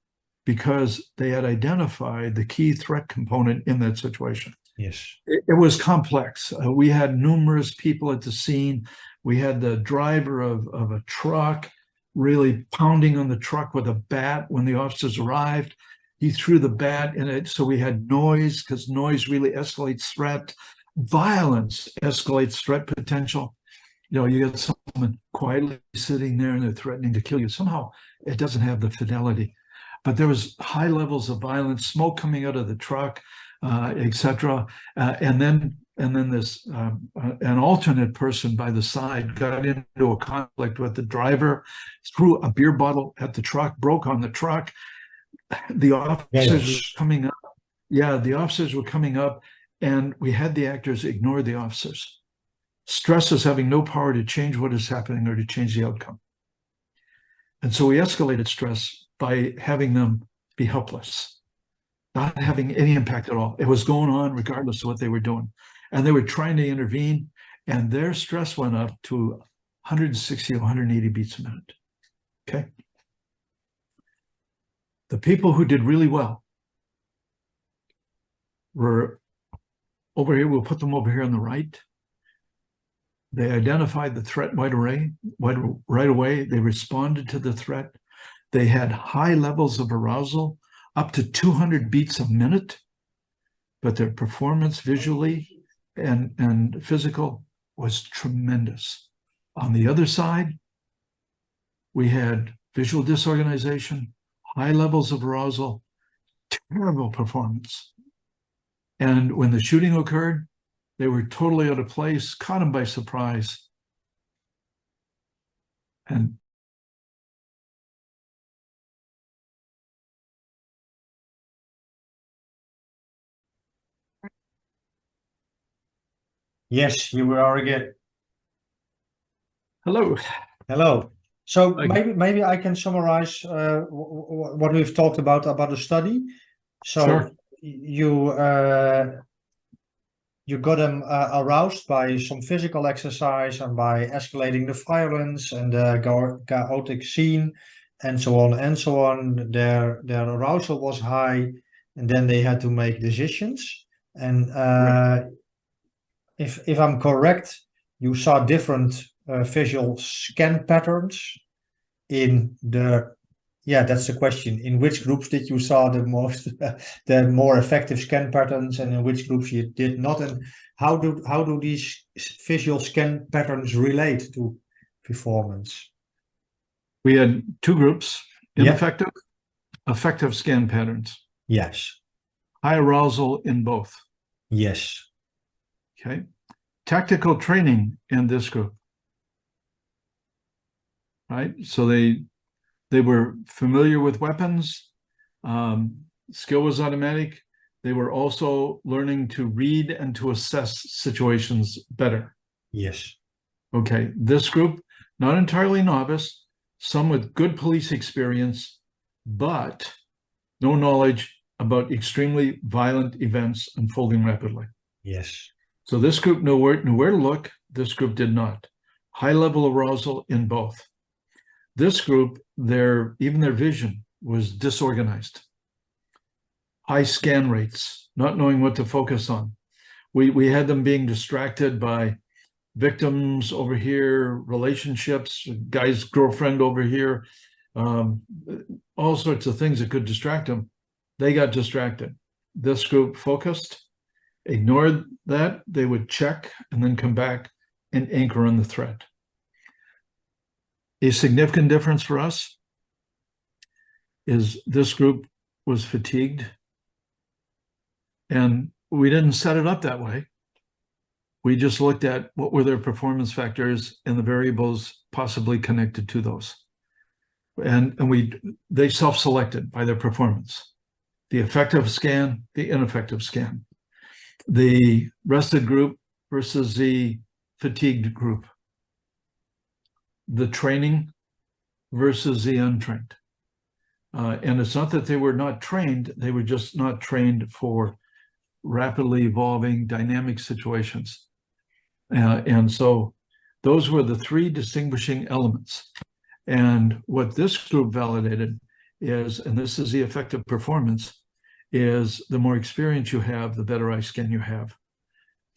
because they had identified the key threat component in that situation. Yes. It was complex. We had numerous people at the scene. We had the driver of a truck really pounding on the truck with a bat when the officers arrived. He threw the bat in it. So we had noise, because noise really escalates threat. Violence escalates threat potential. You get someone quietly sitting there and they're threatening to kill you. Somehow it doesn't have the fidelity. But there was high levels of violence, smoke coming out of the truck, etc. And then this an alternate person by the side got into a conflict with the driver, threw a beer bottle at the truck, broke on the truck. The officers were coming up. Yeah, the officers were coming up, and we had the actors ignore the officers. Stress is having no power to change what is happening or to change the outcome. And so we escalated stress by having them be helpless, not having any impact at all. It was going on regardless of what they were doing. And they were trying to intervene, and their stress went up to 160, 180 beats a minute. Okay. The people who did really well were over here. We'll put them over here on the right. They identified the threat right away. They responded to the threat. They had high levels of arousal, up to 200 beats a minute, but their performance visually and physical was tremendous. On the other side, we had visual disorganization, high levels of arousal, terrible performance. And when the shooting occurred, they were totally out of place, caught them by surprise. And Yes, here we are again. Hello. Hello. So Okay. maybe I can summarize what we've talked about the study. So Sure. you got them aroused by some physical exercise and by escalating the violence and the chaotic scene and so on and so on. Their arousal was high, and then they had to make decisions. And Right. if I'm correct, you saw different visual scan patterns in the. Yeah, that's the question. In which groups did you saw the most, the more effective scan patterns, and in which groups you did not? And how do these visual scan patterns relate to performance? We had two groups, Yeah. ineffective, effective scan patterns, Yes. high arousal in both. Yes. Okay. Tactical training in this group, right? So they were familiar with weapons. Skill was automatic. They were also learning to read and to assess situations better. Yes. Okay, this group, not entirely novice, some with good police experience, but no knowledge about extremely violent events unfolding rapidly. Yes. So this group knew where to look. This group did not. High level arousal in both. This group, even their vision was disorganized. High scan rates, not knowing what to focus on. We had them being distracted by victims over here, relationships, guy's girlfriend over here, all sorts of things that could distract them. They got distracted. This group focused, ignored that. They would check and then come back and anchor on the threat. A significant difference for us is this group was fatigued, and we didn't set it up that way. We just looked at what were their performance factors and the variables possibly connected to those. And they self-selected by their performance. The effective scan, the ineffective scan. The rested group versus the fatigued group. The training versus the untrained. And it's not that they were not trained, they were just not trained for rapidly evolving dynamic situations. And so those were the three distinguishing elements. And what this group validated is, and this is the effective performance, is the more experience you have, the better eye scan you have.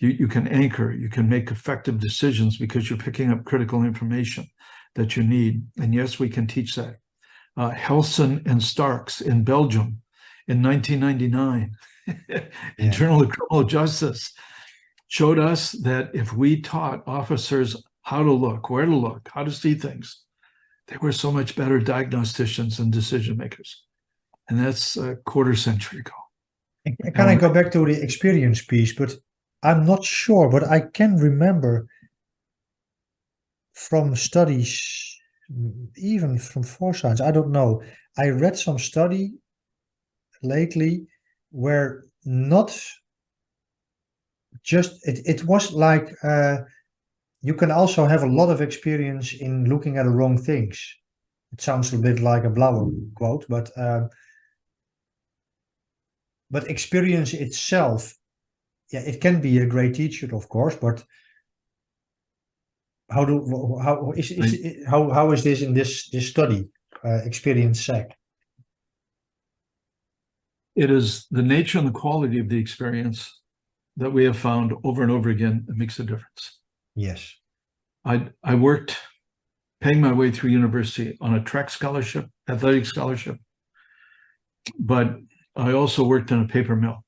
You can anchor, you can make effective decisions because you're picking up critical information that you need. And yes, we can teach that. Helson and Starks in Belgium in 1999, in Journal of Criminal Justice, showed us that if we taught officers how to look, where to look, how to see things, they were so much better diagnosticians and decision makers. And that's a quarter century ago. Can I go back to the experience piece? But I'm not sure, but I can remember from studies, even from foresights, I don't know. I read some study lately where not just, it was like you can also have a lot of experience in looking at the wrong things. It sounds a bit like a Blauer quote, but experience itself, yeah, it can be a great teacher, of course, but how is this in this study, experience sec? It is the nature and the quality of the experience that we have found over and over again that makes a difference. Yes. I worked paying my way through university on a track scholarship, athletic scholarship, but I also worked in a paper mill,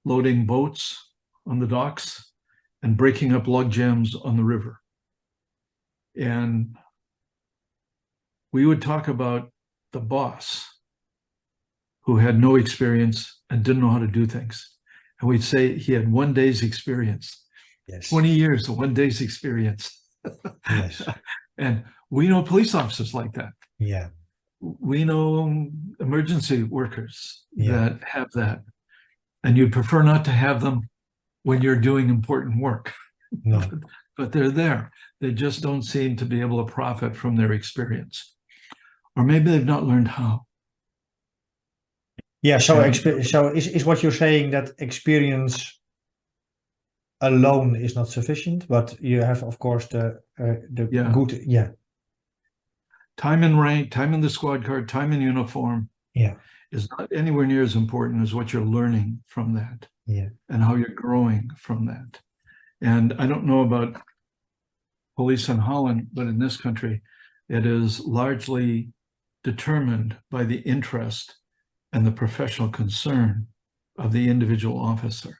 loading boats on the docks and breaking up log jams on the river. And we would talk about the boss who had no experience and didn't know how to do things. And we'd say he had 1 day's experience. Yes. 20 years of 1 day's experience. Yes. And we know police officers like that. Yeah. We know emergency workers that have that. And you'd prefer not to have them when you're doing important work. No. But they're there. They just don't seem to be able to profit from their experience. Or maybe they've not learned how. Yeah, so And so is what you're saying that experience alone is not sufficient, but you have, of course, the yeah, good, yeah, time in rank, time in the squad car, time in uniform yeah, is not anywhere near as important as what you're learning from that yeah, and how you're growing from that. And I don't know about police in Holland, but in this country, it is largely determined by the interest and the professional concern of the individual officer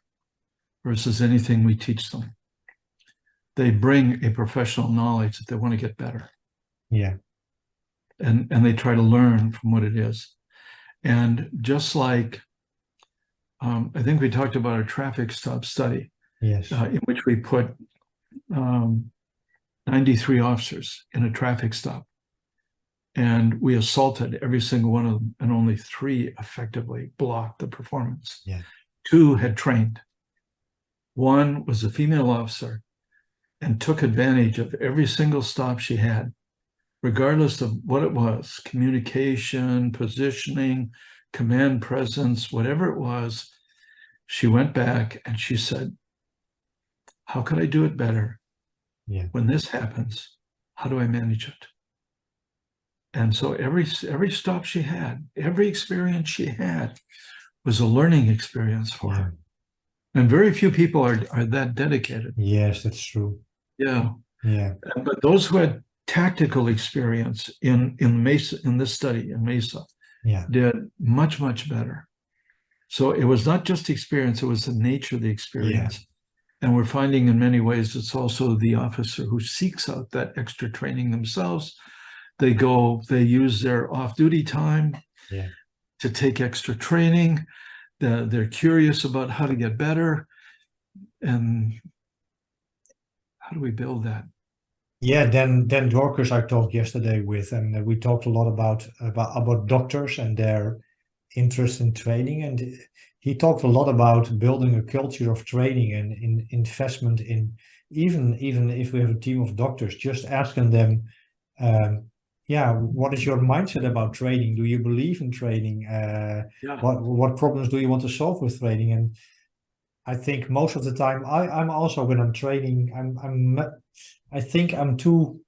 versus anything we teach them. They bring a professional knowledge that they want to get better. yeah, And they try to learn from what it is. And just like, I think we talked about a traffic stop study yes, in which we put 93 officers in a traffic stop. And we assaulted every single one of them, and only 3 effectively blocked the performance. yeah, 2 had trained. 1 was a female officer and took advantage of every single stop she had, regardless of what it was, communication, positioning, command presence, whatever it was. She went back and she said, how could I do it better? yeah, When this happens, how do I manage it? And so every stop she had, every experience she had was a learning experience for yeah, her. And very few people are that dedicated. yes, that's true. Yeah. Yeah, But those who had tactical experience in Mesa, in this study in Mesa, yeah, did much, much better. So it was not just experience, it was the nature of the yeah, experience. And we're finding in many ways it's also the officer who seeks out that extra training themselves. They use their off-duty time yeah. to take extra training. They're curious about how to get better. And how do we build that? Yeah, Dan Dworkers I talked yesterday with, and we talked a lot about doctors and their interest in training, and he talked a lot about building a culture of training and in investment in even if we have a team of doctors, just asking them, yeah, what is your mindset about training? Do you believe in training? Yeah. What problems do you want to solve with training? And I think most of the time, I'm also when I'm training, I think I'm too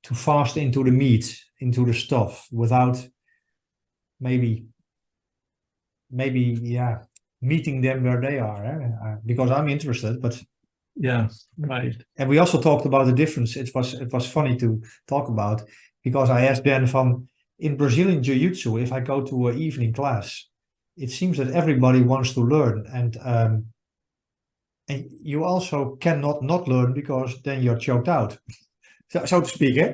fast into the meat, into the stuff, without maybe yeah, meeting them where they are, because I'm interested. But Yeah, right. and we also talked about the difference. It was funny to talk about, because I asked Ben from in Brazilian Jiu-Jitsu, if I go to an evening class, it seems that everybody wants to learn, and you also cannot not learn, because then you're choked out, so to speak, eh?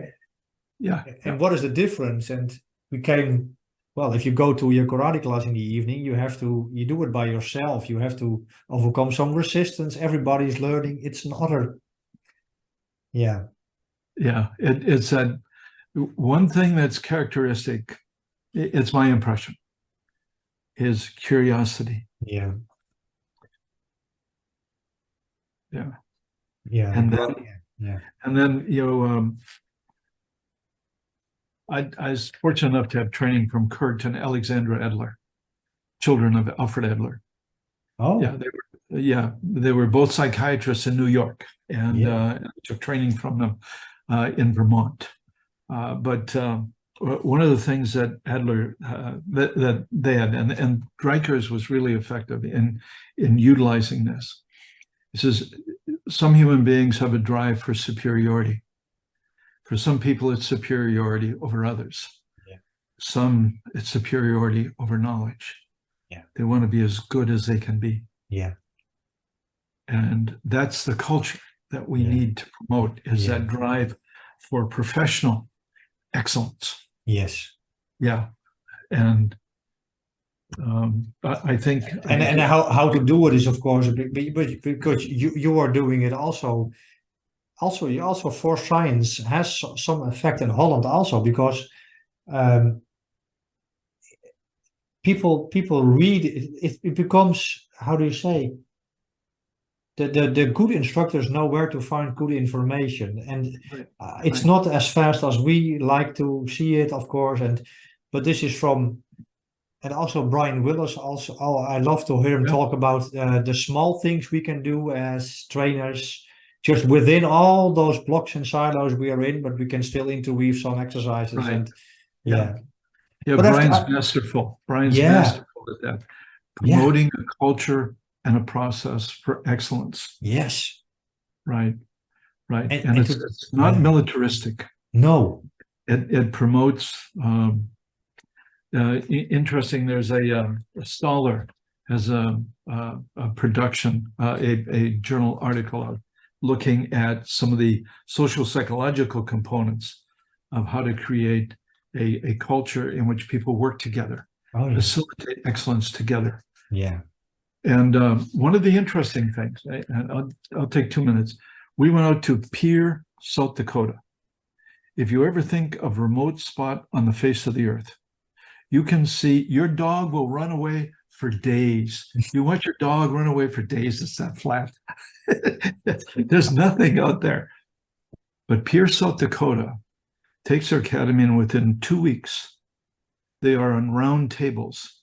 Yeah. And what is the difference? And we came, well, if you go to your karate class in the evening, you do it by yourself. You have to overcome some resistance. Everybody's learning. It's another, yeah, Yeah. It's that one thing that's characteristic, it's my impression, is curiosity. yeah, Yeah. yeah, And then, yeah. I was fortunate enough to have training from Kurt and Alexandra Edler, children of Alfred Edler. Oh, They were both psychiatrists in New York, and yeah, I took training from them in Vermont. But one of the things that Adler that they had, and Dreikers was really effective in utilizing this. He says some human beings have a drive for superiority. For some people, it's superiority over others. yeah, Some, it's superiority over knowledge. yeah, They want to be as good as they can be. yeah, And that's the culture that we yeah, need to promote, is yeah, that drive for professional excellence. yes. Yeah. And I think And how to do it is, of course, because you are doing it also. You also, for science has some effect in Holland also, because um, people read it, it becomes, how do you say, the good instructors know where to find good information, and Right. it's Right. not as fast as we like to see it, of course. But this is from, and also Brian Willis. Also, I love to hear him Yeah. talk about the small things we can do as trainers, just within all those blocks and silos we are in, but we can still interweave some exercises. Right. And Yeah. yeah, Yeah. but after, Brian's masterful. Brian's yeah, masterful at that. yeah, Promoting a culture and a process for excellence. yes, Right. Right. And and it's not yeah, militaristic. no, It promotes interesting. There's a Stoller has a production, a journal article out looking at some of the social psychological components of how to create a culture in which people work together, oh yeah, facilitate excellence together. yeah, And one of the interesting things, and I'll take 2 minutes. We went out to Pierre, South Dakota. If you ever think of a remote spot on the face of the earth, you can see your dog will run away for days. You watch your dog run away for days, it's that flat. There's nothing out there. But Pierre, South Dakota takes their academy, and within 2 weeks, they are on round tables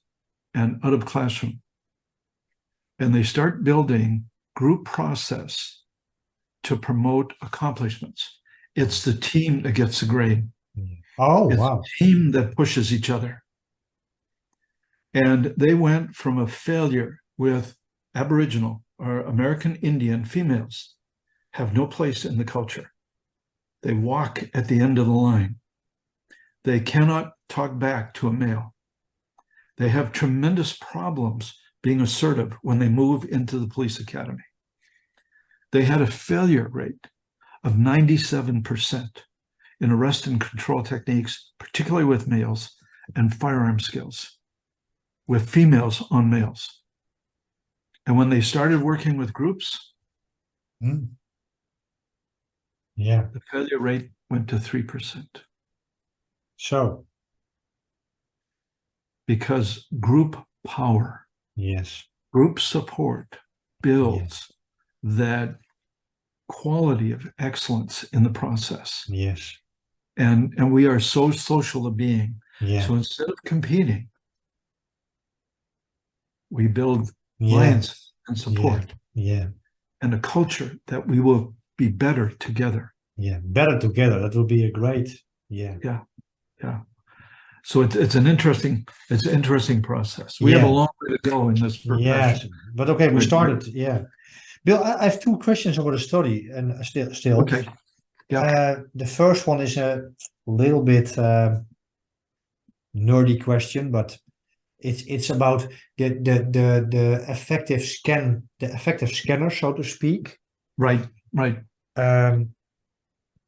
and out of classroom. And they start building group process to promote accomplishments. It's the team that gets the grade. oh It's wow, the team that pushes each other. And they went from a failure with Aboriginal or American Indian females have no place in the culture. They walk at the end of the line. They cannot talk back to a male. They have tremendous problems being assertive when they move into the police academy. They had a failure rate of 97% in arrest and control techniques, particularly with males, and firearm skills, with females on males. And when they started working with groups, yeah, the failure rate went to 3%. so Because group power, yes, group support builds that quality of excellence in the process. yes, And we are so social a being. yeah, So instead of competing, we build yeah, alliance and support yeah, and a culture that we will be better together. yeah, better together. That would be a great, yeah, Yeah, yeah. So it's an interesting process. We have a yeah, long way to go in this yes. profession. But okay, we But started, yeah. Bill, I have two questions about the study, and still. okay, yeah, The first one is a little bit nerdy question, but it's about the effective scanner, so to speak. right.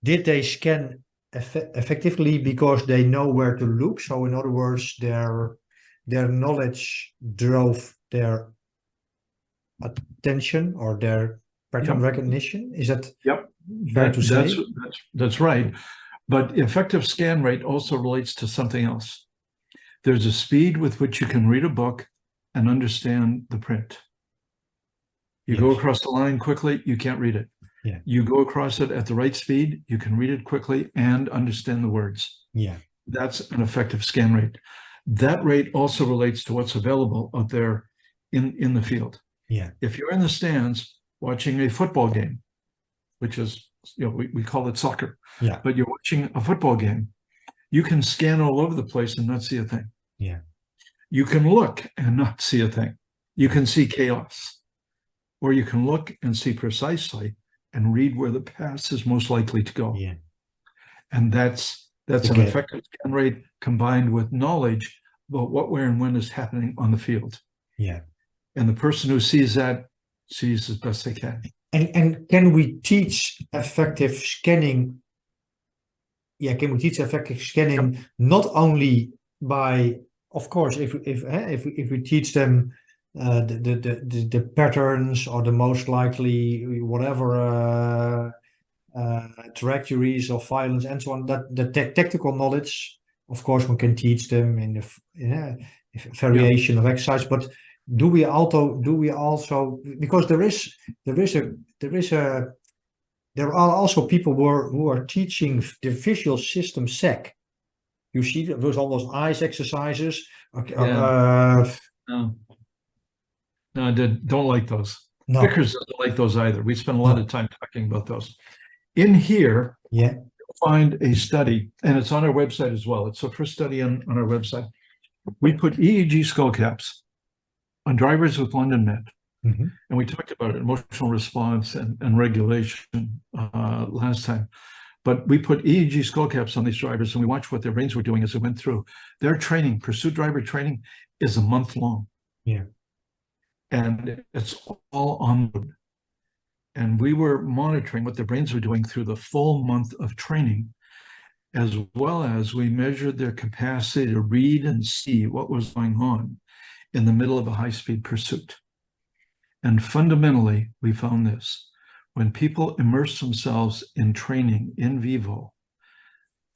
Did they scan effectively because they know where to look? So in other words, their knowledge drove their attention or their pattern Yep. recognition. Is that Yep. fair to say? That's right. But effective scan rate also relates to something else. There's a speed with which you can read a book and understand the print. You go Yes. across the line quickly, you can't read it. Yeah. You go across it at the right speed, you can read it quickly and understand the words. Yeah. That's an effective scan rate. That rate also relates to what's available out there in the field. Yeah. If you're in the stands watching a football game, which is, we call it soccer, Yeah. but you're watching a football game, you can scan all over the place and not see a thing. Yeah. You can look and not see a thing. You can see chaos, or you can look and see precisely and read where the pass is most likely to go. Yeah. And that's Okay. an effective scan rate combined with knowledge about what, where, and when is happening on the field. Yeah. And the person who sees that sees as best they can. And can we teach effective scanning? Yeah, can we teach effective scanning not only by, of course, if we teach them the patterns or the most likely whatever trajectories of violence and so on, that the tactical knowledge, of course, one can teach them in the variation of exercise, but do we also because there are also people who are teaching the visual system SEC. You see those all those eyes exercises. Okay, No, no, I don't like those. no, Vickers doesn't like those either. We spent a lot No. of time talking about those. In here, yeah, you'll find a study, and it's on our website as well. It's the first study on our website. We put EEG skull caps on drivers with London Met. Mhm. And we talked about emotional response and regulation last time. But we put EEG skull caps on these drivers and we watched what their brains were doing as they went through. Their training, pursuit driver training, is a month long. Yeah. And it's all on. And we were monitoring what their brains were doing through the full month of training, as well as we measured their capacity to read and see what was going on in the middle of a high-speed pursuit. And fundamentally, we found this. When people immerse themselves in training in vivo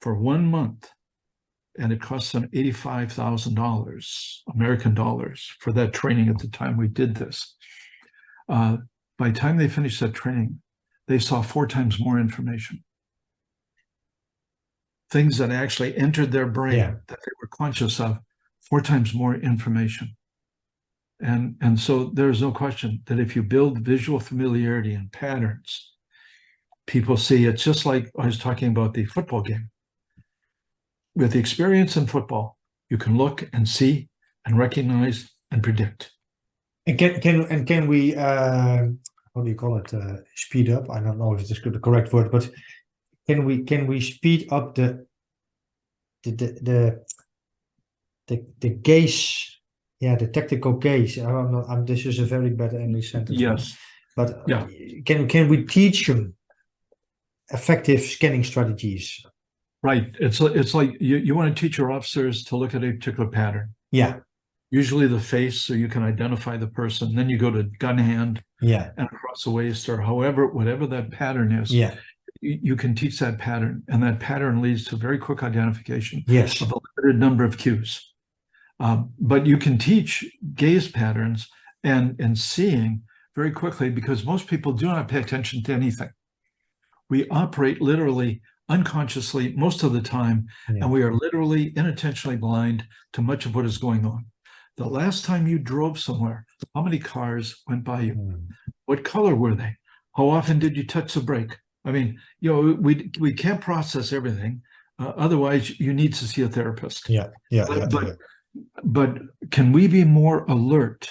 for 1 month, and it costs them $85,000 American dollars for that training at the time we did this. By the time they finished that training, they saw 4 times more information. Things that actually entered their brain that they were conscious of, 4 times more information. And so there's no question that if you build visual familiarity and patterns, people see. It's just like I was talking about the football game. With the experience in football, you can look and see and recognize and predict. And can we how do you call it, speed up? I don't know if it's the correct word, but can we speed up the gaze? Yeah, the tactical gaze. This is a very bad English sentence. Yes. But Yeah. Can we teach them effective scanning strategies? Right. It's like you want to teach your officers to look at a particular pattern. Yeah. Usually the face, so you can identify the person. Then you go to gun hand. Yeah. And across the waist, or whatever that pattern is. Yeah. You can teach that pattern, and that pattern leads to very quick identification Yes. of a limited number of cues. But you can teach gaze patterns and seeing very quickly, because most people do not pay attention to anything. We operate literally unconsciously most of the time, and we are literally inattentionally blind to much of what is going on. The last time you drove somewhere, how many cars went by you? What color were they? How often did you touch the brake? I mean, we can't process everything. Otherwise, you need to see a therapist. But can we be more alert?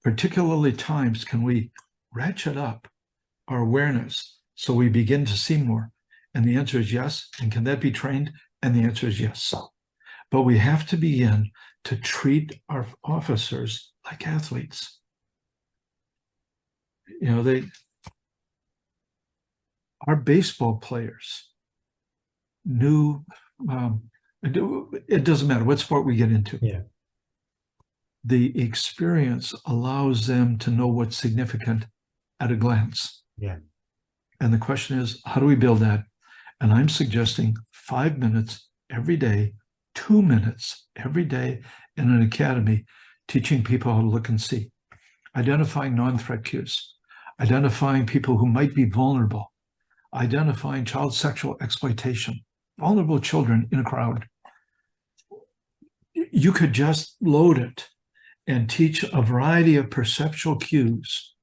Particularly times, can we ratchet up our awareness so we begin to see more? And the answer is yes. And can that be trained? And the answer is yes. But we have to begin to treat our officers like athletes. Our baseball players knew, it doesn't matter what sport we get into. Yeah. The experience allows them to know what's significant at a glance. Yeah. And the question is, how do we build that? And I'm suggesting 5 minutes every day, 2 minutes every day in an academy, teaching people how to look and see, identifying non-threat cues, identifying people who might be vulnerable, identifying child sexual exploitation, vulnerable children in a crowd. You could just load it and teach a variety of perceptual cues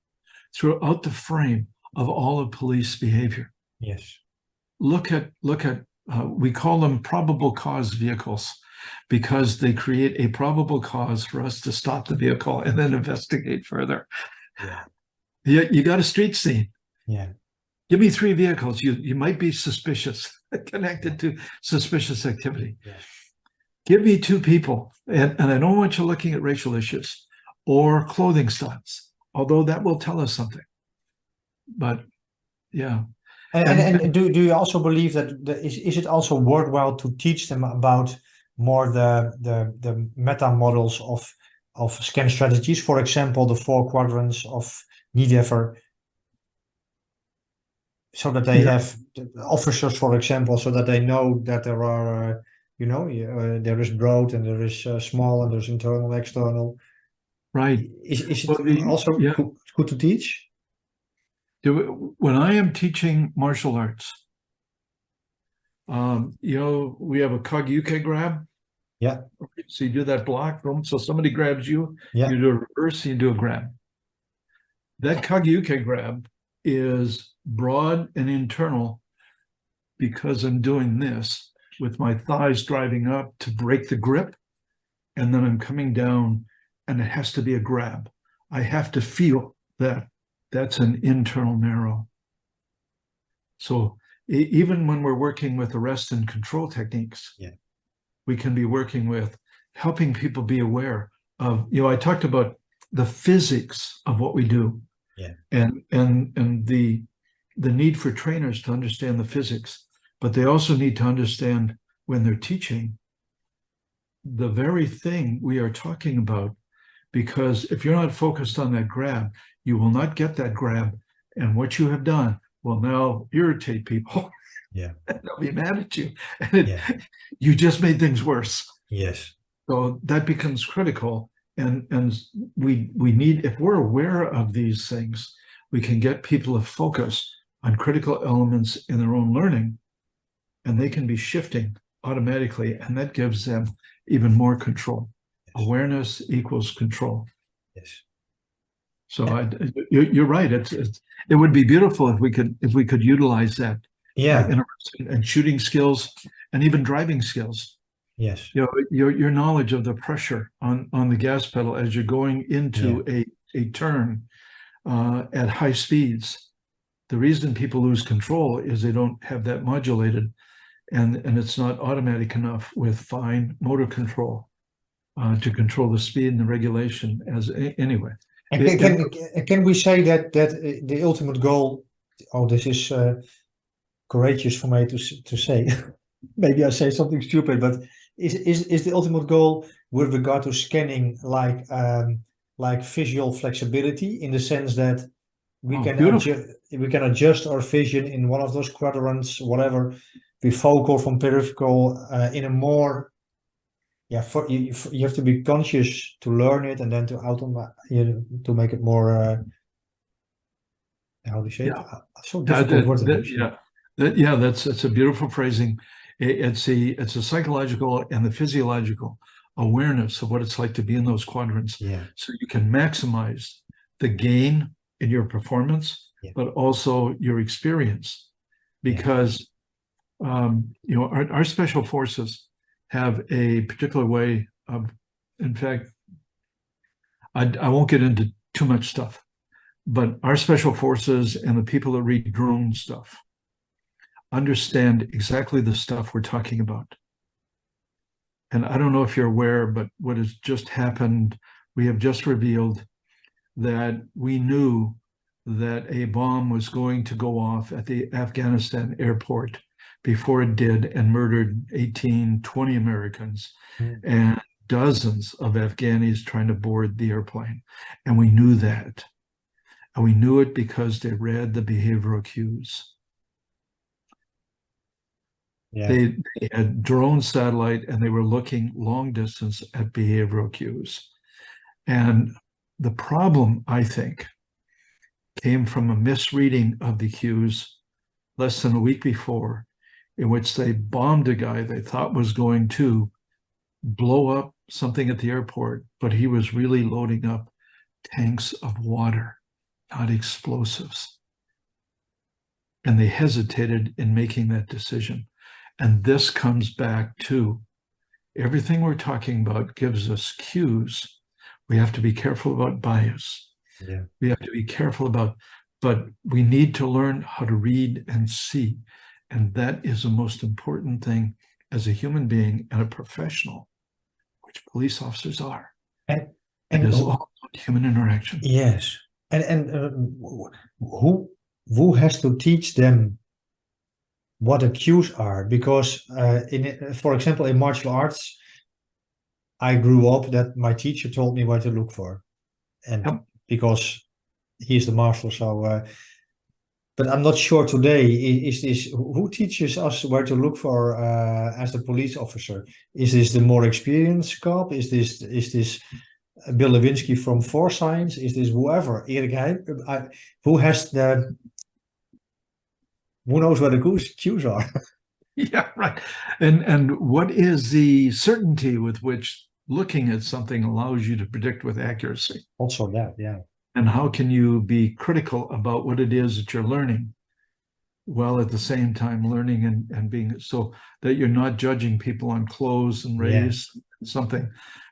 throughout the frame of all of police behavior. Yes. Look at we call them probable cause vehicles, because they create a probable cause for us to stop the vehicle and then investigate further. You got a street scene. Yeah. Give me 3 vehicles you might be suspicious, connected to suspicious activity. Yeah. Give me 2 people, and I don't want you looking at racial issues or clothing styles, although that will tell us something. But yeah. And do you also believe that is it also worthwhile to teach them about more the meta models of scan strategies? For example, the 4 quadrants of Niederfer, so that they have officers, for example, so that they know that there are there is broad and there is small and there's internal, external. Right. Is it Well, also yeah. good to teach? When I am teaching martial arts, we have a Kag grab. Yeah, So you do that block, boom. So somebody grabs you, yeah, you do a reverse, you do a grab. That Kag grab is broad and internal because I'm doing this with my thighs driving up to break the grip. And then I'm coming down and it has to be a grab. I have to feel that that's an internal narrow. So even when we're working with arrest and control techniques, yeah, we can be working with helping people be aware of, I talked about the physics of what we do, yeah, and the need for trainers to understand the physics, but they also need to understand when they're teaching the very thing we are talking about, because if you're not focused on that grab, you will not get that grab, and what you have done will now irritate people. yeah, And they'll be mad at you, and yeah, you just made things worse. yes, So that becomes critical, and we need, if we're aware of these things, we can get people to focus on critical elements in their own learning, and they can be shifting automatically, and that gives them even more control. yes, Awareness equals control. yes. So you're right. It would be beautiful if we could utilize that Yeah, in shooting skills and even driving skills. yes, Your knowledge of the pressure on the gas pedal as you're going yeah, into a turn at high speeds. The reason people lose control is they don't have that modulated, and it's not automatic enough with fine motor control to control the speed and the regulation. Anyway, And can we say that the ultimate goal? Oh, this is courageous for me to say. Maybe I say something stupid, but is the ultimate goal with regard to scanning like visual flexibility, in the sense that beautiful. we can adjust our vision in one of those quadrants, whatever, bifocal from peripheral, in a more, yeah, for you have to be conscious to learn it, and then to automate, to make it more how do you say it? Yeah. So difficult word to use. Yeah, that's a beautiful phrasing. It's a psychological and the physiological awareness of what it's like to be in those quadrants, Yeah, so you can maximize the gain in your performance, yeah, but also your experience. yeah, Because our special forces have a particular way of, in fact, I won't get into too much stuff, but our special forces and the people that read drone stuff understand exactly the stuff we're talking about. And I don't know if you're aware, but what has just happened, we have just revealed that we knew that a bomb was going to go off at the Afghanistan airport before it did, and murdered 18, 20 Americans, and dozens of Afghanis trying to board the airplane. And we knew that. And we knew it because they read the behavioral cues. yeah, They had drone satellite, and they were looking long distance at behavioral cues. And the problem, I think, came from a misreading of the cues less than a week before, in which they bombed a guy they thought was going to blow up something at the airport, but he was really loading up tanks of water, not explosives. And they hesitated in making that decision. And this comes back to everything we're talking about gives us cues. We have to be careful about bias. yeah. We have to be careful about, but we need to learn how to read and see. And that is the most important thing as a human being and a professional, which police officers are. And It and is all about human interaction. yes, and who has to teach them what the cues are? Because for example, in martial arts, I grew up that my teacher told me what to look for, and Yep. because he's the master, so. But I'm not sure today, is this who teaches us where to look for as a police officer? Is this the more experienced cop? Is this Bill Lewinski from Force Science? Is this whoever? Erik who has the, who knows where the cues are? Yeah, right. And what is the certainty with which looking at something allows you to predict with accuracy? Also that, yeah. And how can you be critical about what it is that you're learning, while at the same time learning and being, so that you're not judging people on clothes and race, something,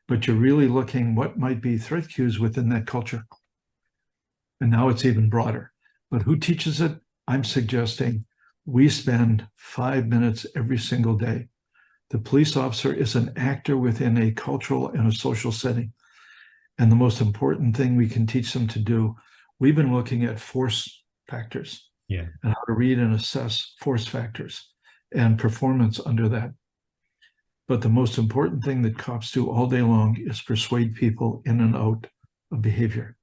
but you're really looking what might be threat cues within that culture. And now it's even broader. But who teaches it? I'm suggesting we spend 5 minutes every single day. The police officer is an actor within a cultural and a social setting. And the most important thing we can teach them to do, we've been looking at force factors, and how to read and assess force factors and performance under that. But the most important thing that cops do all day long is persuade people in and out of behavior.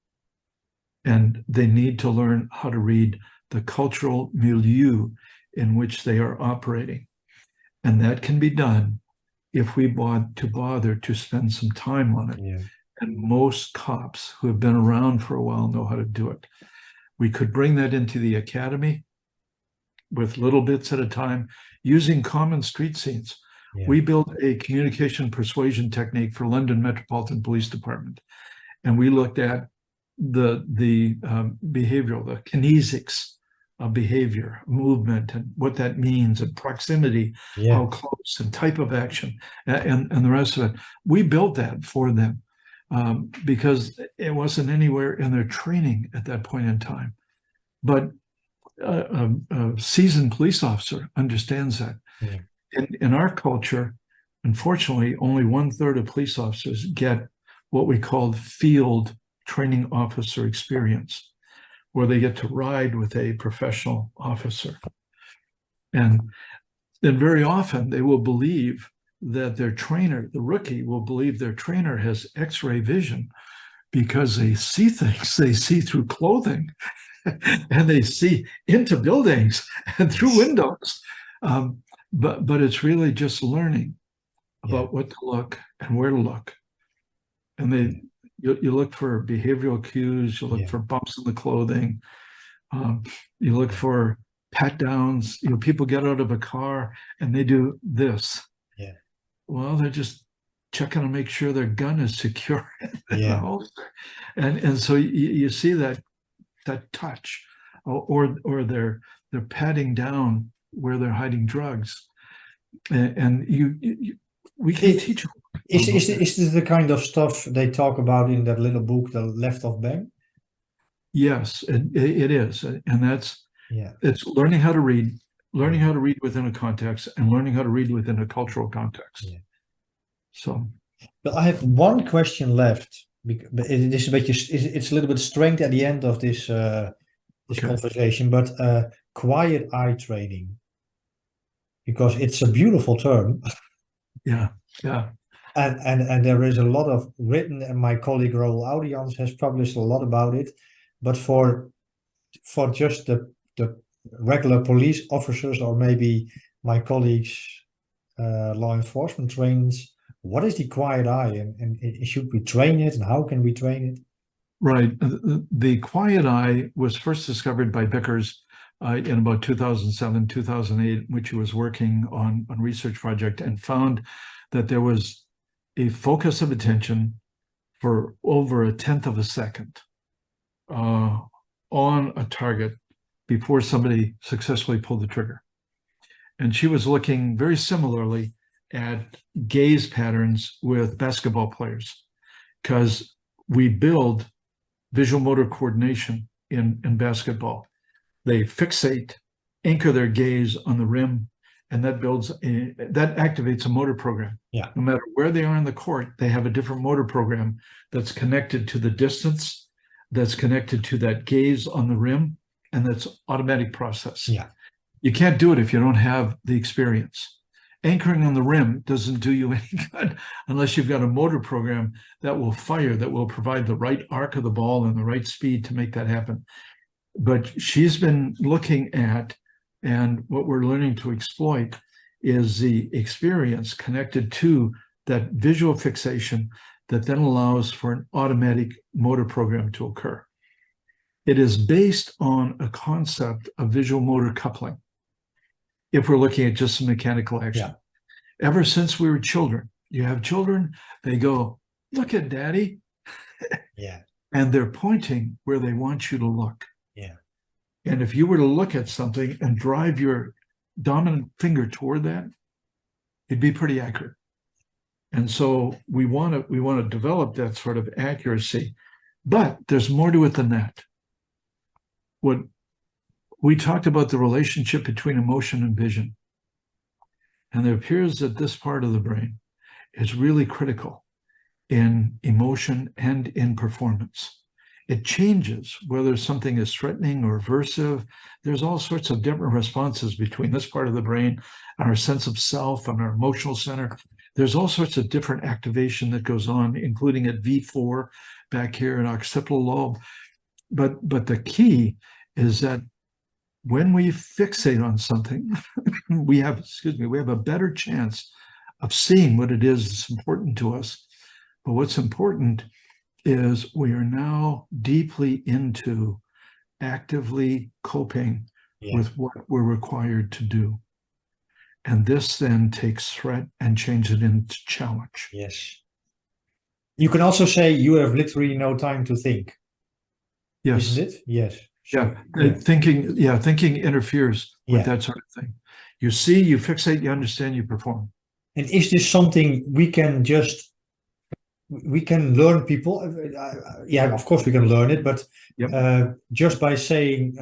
And they need to learn how to read the cultural milieu in which they are operating. And that can be done if we want to bother to spend some time on it. And most cops who have been around for a while know how to do it. We could bring that into the academy with little bits at a time, using common street scenes. We built a communication persuasion technique for London Metropolitan Police Department. And we looked at the behavioral, the kinesics of behavior, movement, and what that means, and proximity, how close, and type of action, and the rest of it. We built that for them because it wasn't anywhere in their training at that point in time. But a seasoned police officer understands that. In our culture, unfortunately, only 1/3 of police officers get what we call field training officer experience, where they get to ride with a professional officer. And then very often they will believe that their trainer, the rookie, will believe their trainer has X-ray vision because they see things, they see through clothing, and they see into buildings and through windows. But it's really just learning about what to look and where to look. And you look for behavioral cues, you look for bumps in the clothing, you look for pat downs. People get out of a car and they do this. Well, they're just checking to make sure their gun is secure in the holster. And so you see that touch, or they're patting down where they're hiding drugs, and we can teach them. Is this the kind of stuff they talk about in that little book, The Left of Bang? Yes, it is, and that's it's learning how to read, learning how to read within a context, and learning how to read within a cultural context. So, but I have one question left. But it's a little bit strained at the end of this conversation, but quiet eye training, because it's a beautiful term. And there is a lot of written, and my colleague Raoul Audians has published a lot about it. But for just the regular police officers, or maybe my colleagues, law enforcement trains, what is the quiet eye, and should we train it, and how can we train it? Right. The quiet eye was first discovered by Bickers in about 2007, 2008, which he was working on a research project, and found that there was a focus of attention for over 1/10 of a second on a target before somebody successfully pulled the trigger. And she was looking very similarly at gaze patterns with basketball players, because we build visual motor coordination in basketball. They fixate, anchor their gaze on the rim, and that activates a motor program. No matter where they are in the court, they have a different motor program that's connected to the distance, that's connected to that gaze on the rim, and that's automatic process. You can't do it if you don't have the experience. Anchoring on the rim doesn't do you any good unless you've got a motor program that will fire, that will provide the right arc of the ball and the right speed to make that happen. But she's been looking at, and what we're learning to exploit is the experience connected to that visual fixation that then allows for an automatic motor program to occur. It is based on a concept of visual motor coupling, if we're looking at just mechanical action. Yeah. Ever since we were children, you have children, they go, look at daddy. Yeah. And they're pointing where they want you to look. Yeah. And if you were to look at something and drive your dominant finger toward that, it'd be pretty accurate. And so we want to develop that sort of accuracy, but there's more to it than that. What we talked about, the relationship between emotion and vision, and it appears that this part of the brain is really critical in emotion and in performance. It changes whether something is threatening or aversive. There's all sorts of different responses between this part of the brain and our sense of self and our emotional center. There's all sorts of different activation that goes on, including at V4 back here in occipital lobe. But the key is that when we fixate on something, we have a better chance of seeing what it is that's important to us. But what's important is we are now deeply into actively coping with what we're required to do. And this then takes threat and changes it into challenge. Yes. You can also say you have literally no time to think. Yes. Isn't it? Yes. Sure. Yeah. Thinking interferes with that sort of thing. You see, you fixate, you understand, you perform. And is this something we can learn people? Yeah, of course we can learn it, but just by saying,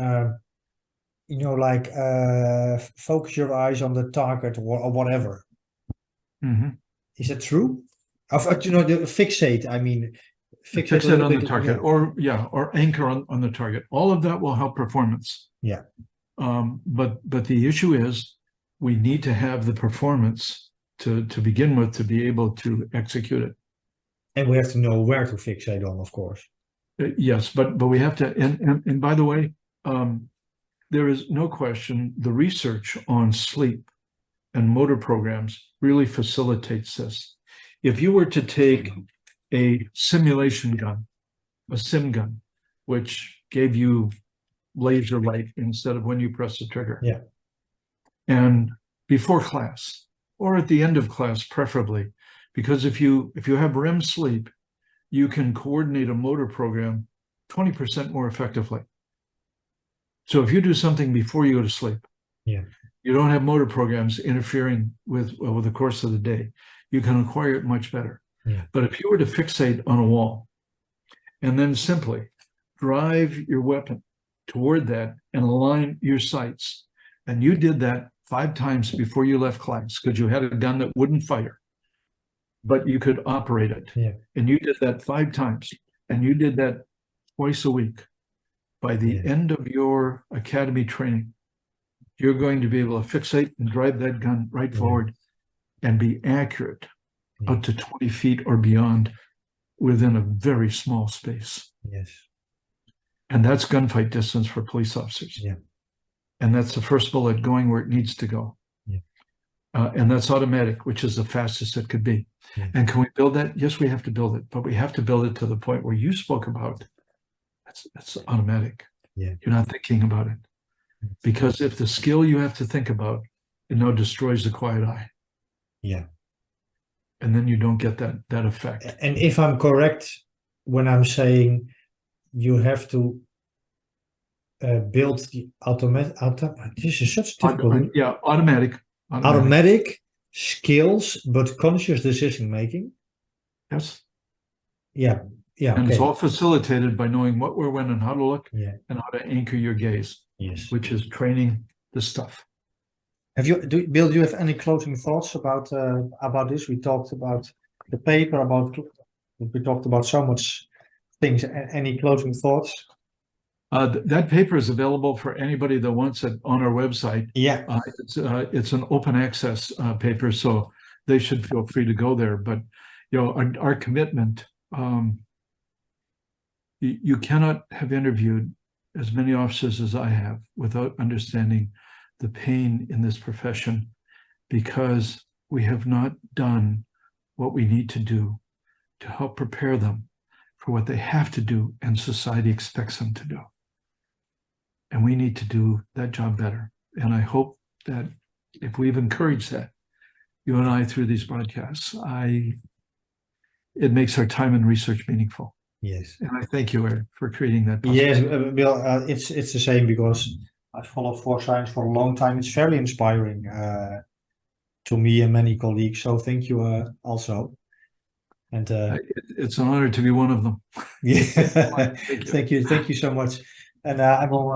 focus your eyes on the target or whatever. Mm-hmm. Is that true? The fixate, I mean, fixate on the target, or anchor on the target. All of that will help performance. Yeah. But the issue is we need to have the performance to begin with to be able to execute it. And we have to know where to fixate on, of course. Yes, but we have to, and by the way, there is no question the research on sleep and motor programs really facilitates this. If you were to take a simulation gun, a sim gun, which gave you laser light instead of when you press the trigger. Yeah. And before class, or at the end of class, preferably, because if you have REM sleep, you can coordinate a motor program 20% more effectively. So if you do something before you go to sleep, you don't have motor programs interfering with the course of the day. You can acquire it much better. Yeah. But if you were to fixate on a wall and then simply drive your weapon toward that and align your sights, and you did that 5 times before you left class because you had a gun that wouldn't fire, but you could operate it. Yeah. And you did that 5 times, and you did that twice a week. By the end of your academy training, you're going to be able to fixate and drive that gun right forward and be accurate up to 20 feet or beyond within a very small space. Yes. And that's gunfight distance for police officers. Yeah. And that's the first bullet going where it needs to go. Yeah. And that's automatic, which is the fastest it could be. Yeah. And can we build that? Yes, we have to build it, but we have to build it to the point where you spoke about. That's automatic. Yeah. You're not thinking about it. Because if the skill you have to think about, it now destroys the quiet eye. Yeah. And then you don't get that effect. And if I'm correct, when I'm saying you have to build the automatic, this is such difficult. Automatic skills, but conscious decision making. Yes. Yeah. Yeah. And it's all facilitated by knowing what, where, when, and how to look, and how to anchor your gaze. Yes. Which is training the stuff. Bill, do you have any closing thoughts about this? We talked about the paper, we talked about so much things. Any closing thoughts? That paper is available for anybody that wants it on our website. Yeah. It's an open access paper, so they should feel free to go there. But our commitment, you cannot have interviewed as many officers as I have without understanding the pain in this profession, because we have not done what we need to do to help prepare them for what they have to do and society expects them to do. And we need to do that job better. And I hope that if we've encouraged that, you and I through these broadcasts, it makes our time and research meaningful. Yes. And I thank you, Eric, for creating that. Yes, Bill, it's the same because I followed For Science for a long time. It's very inspiring to me and many colleagues. So thank you also. And it's an honor to be one of them. Yeah, thank you so much. And I will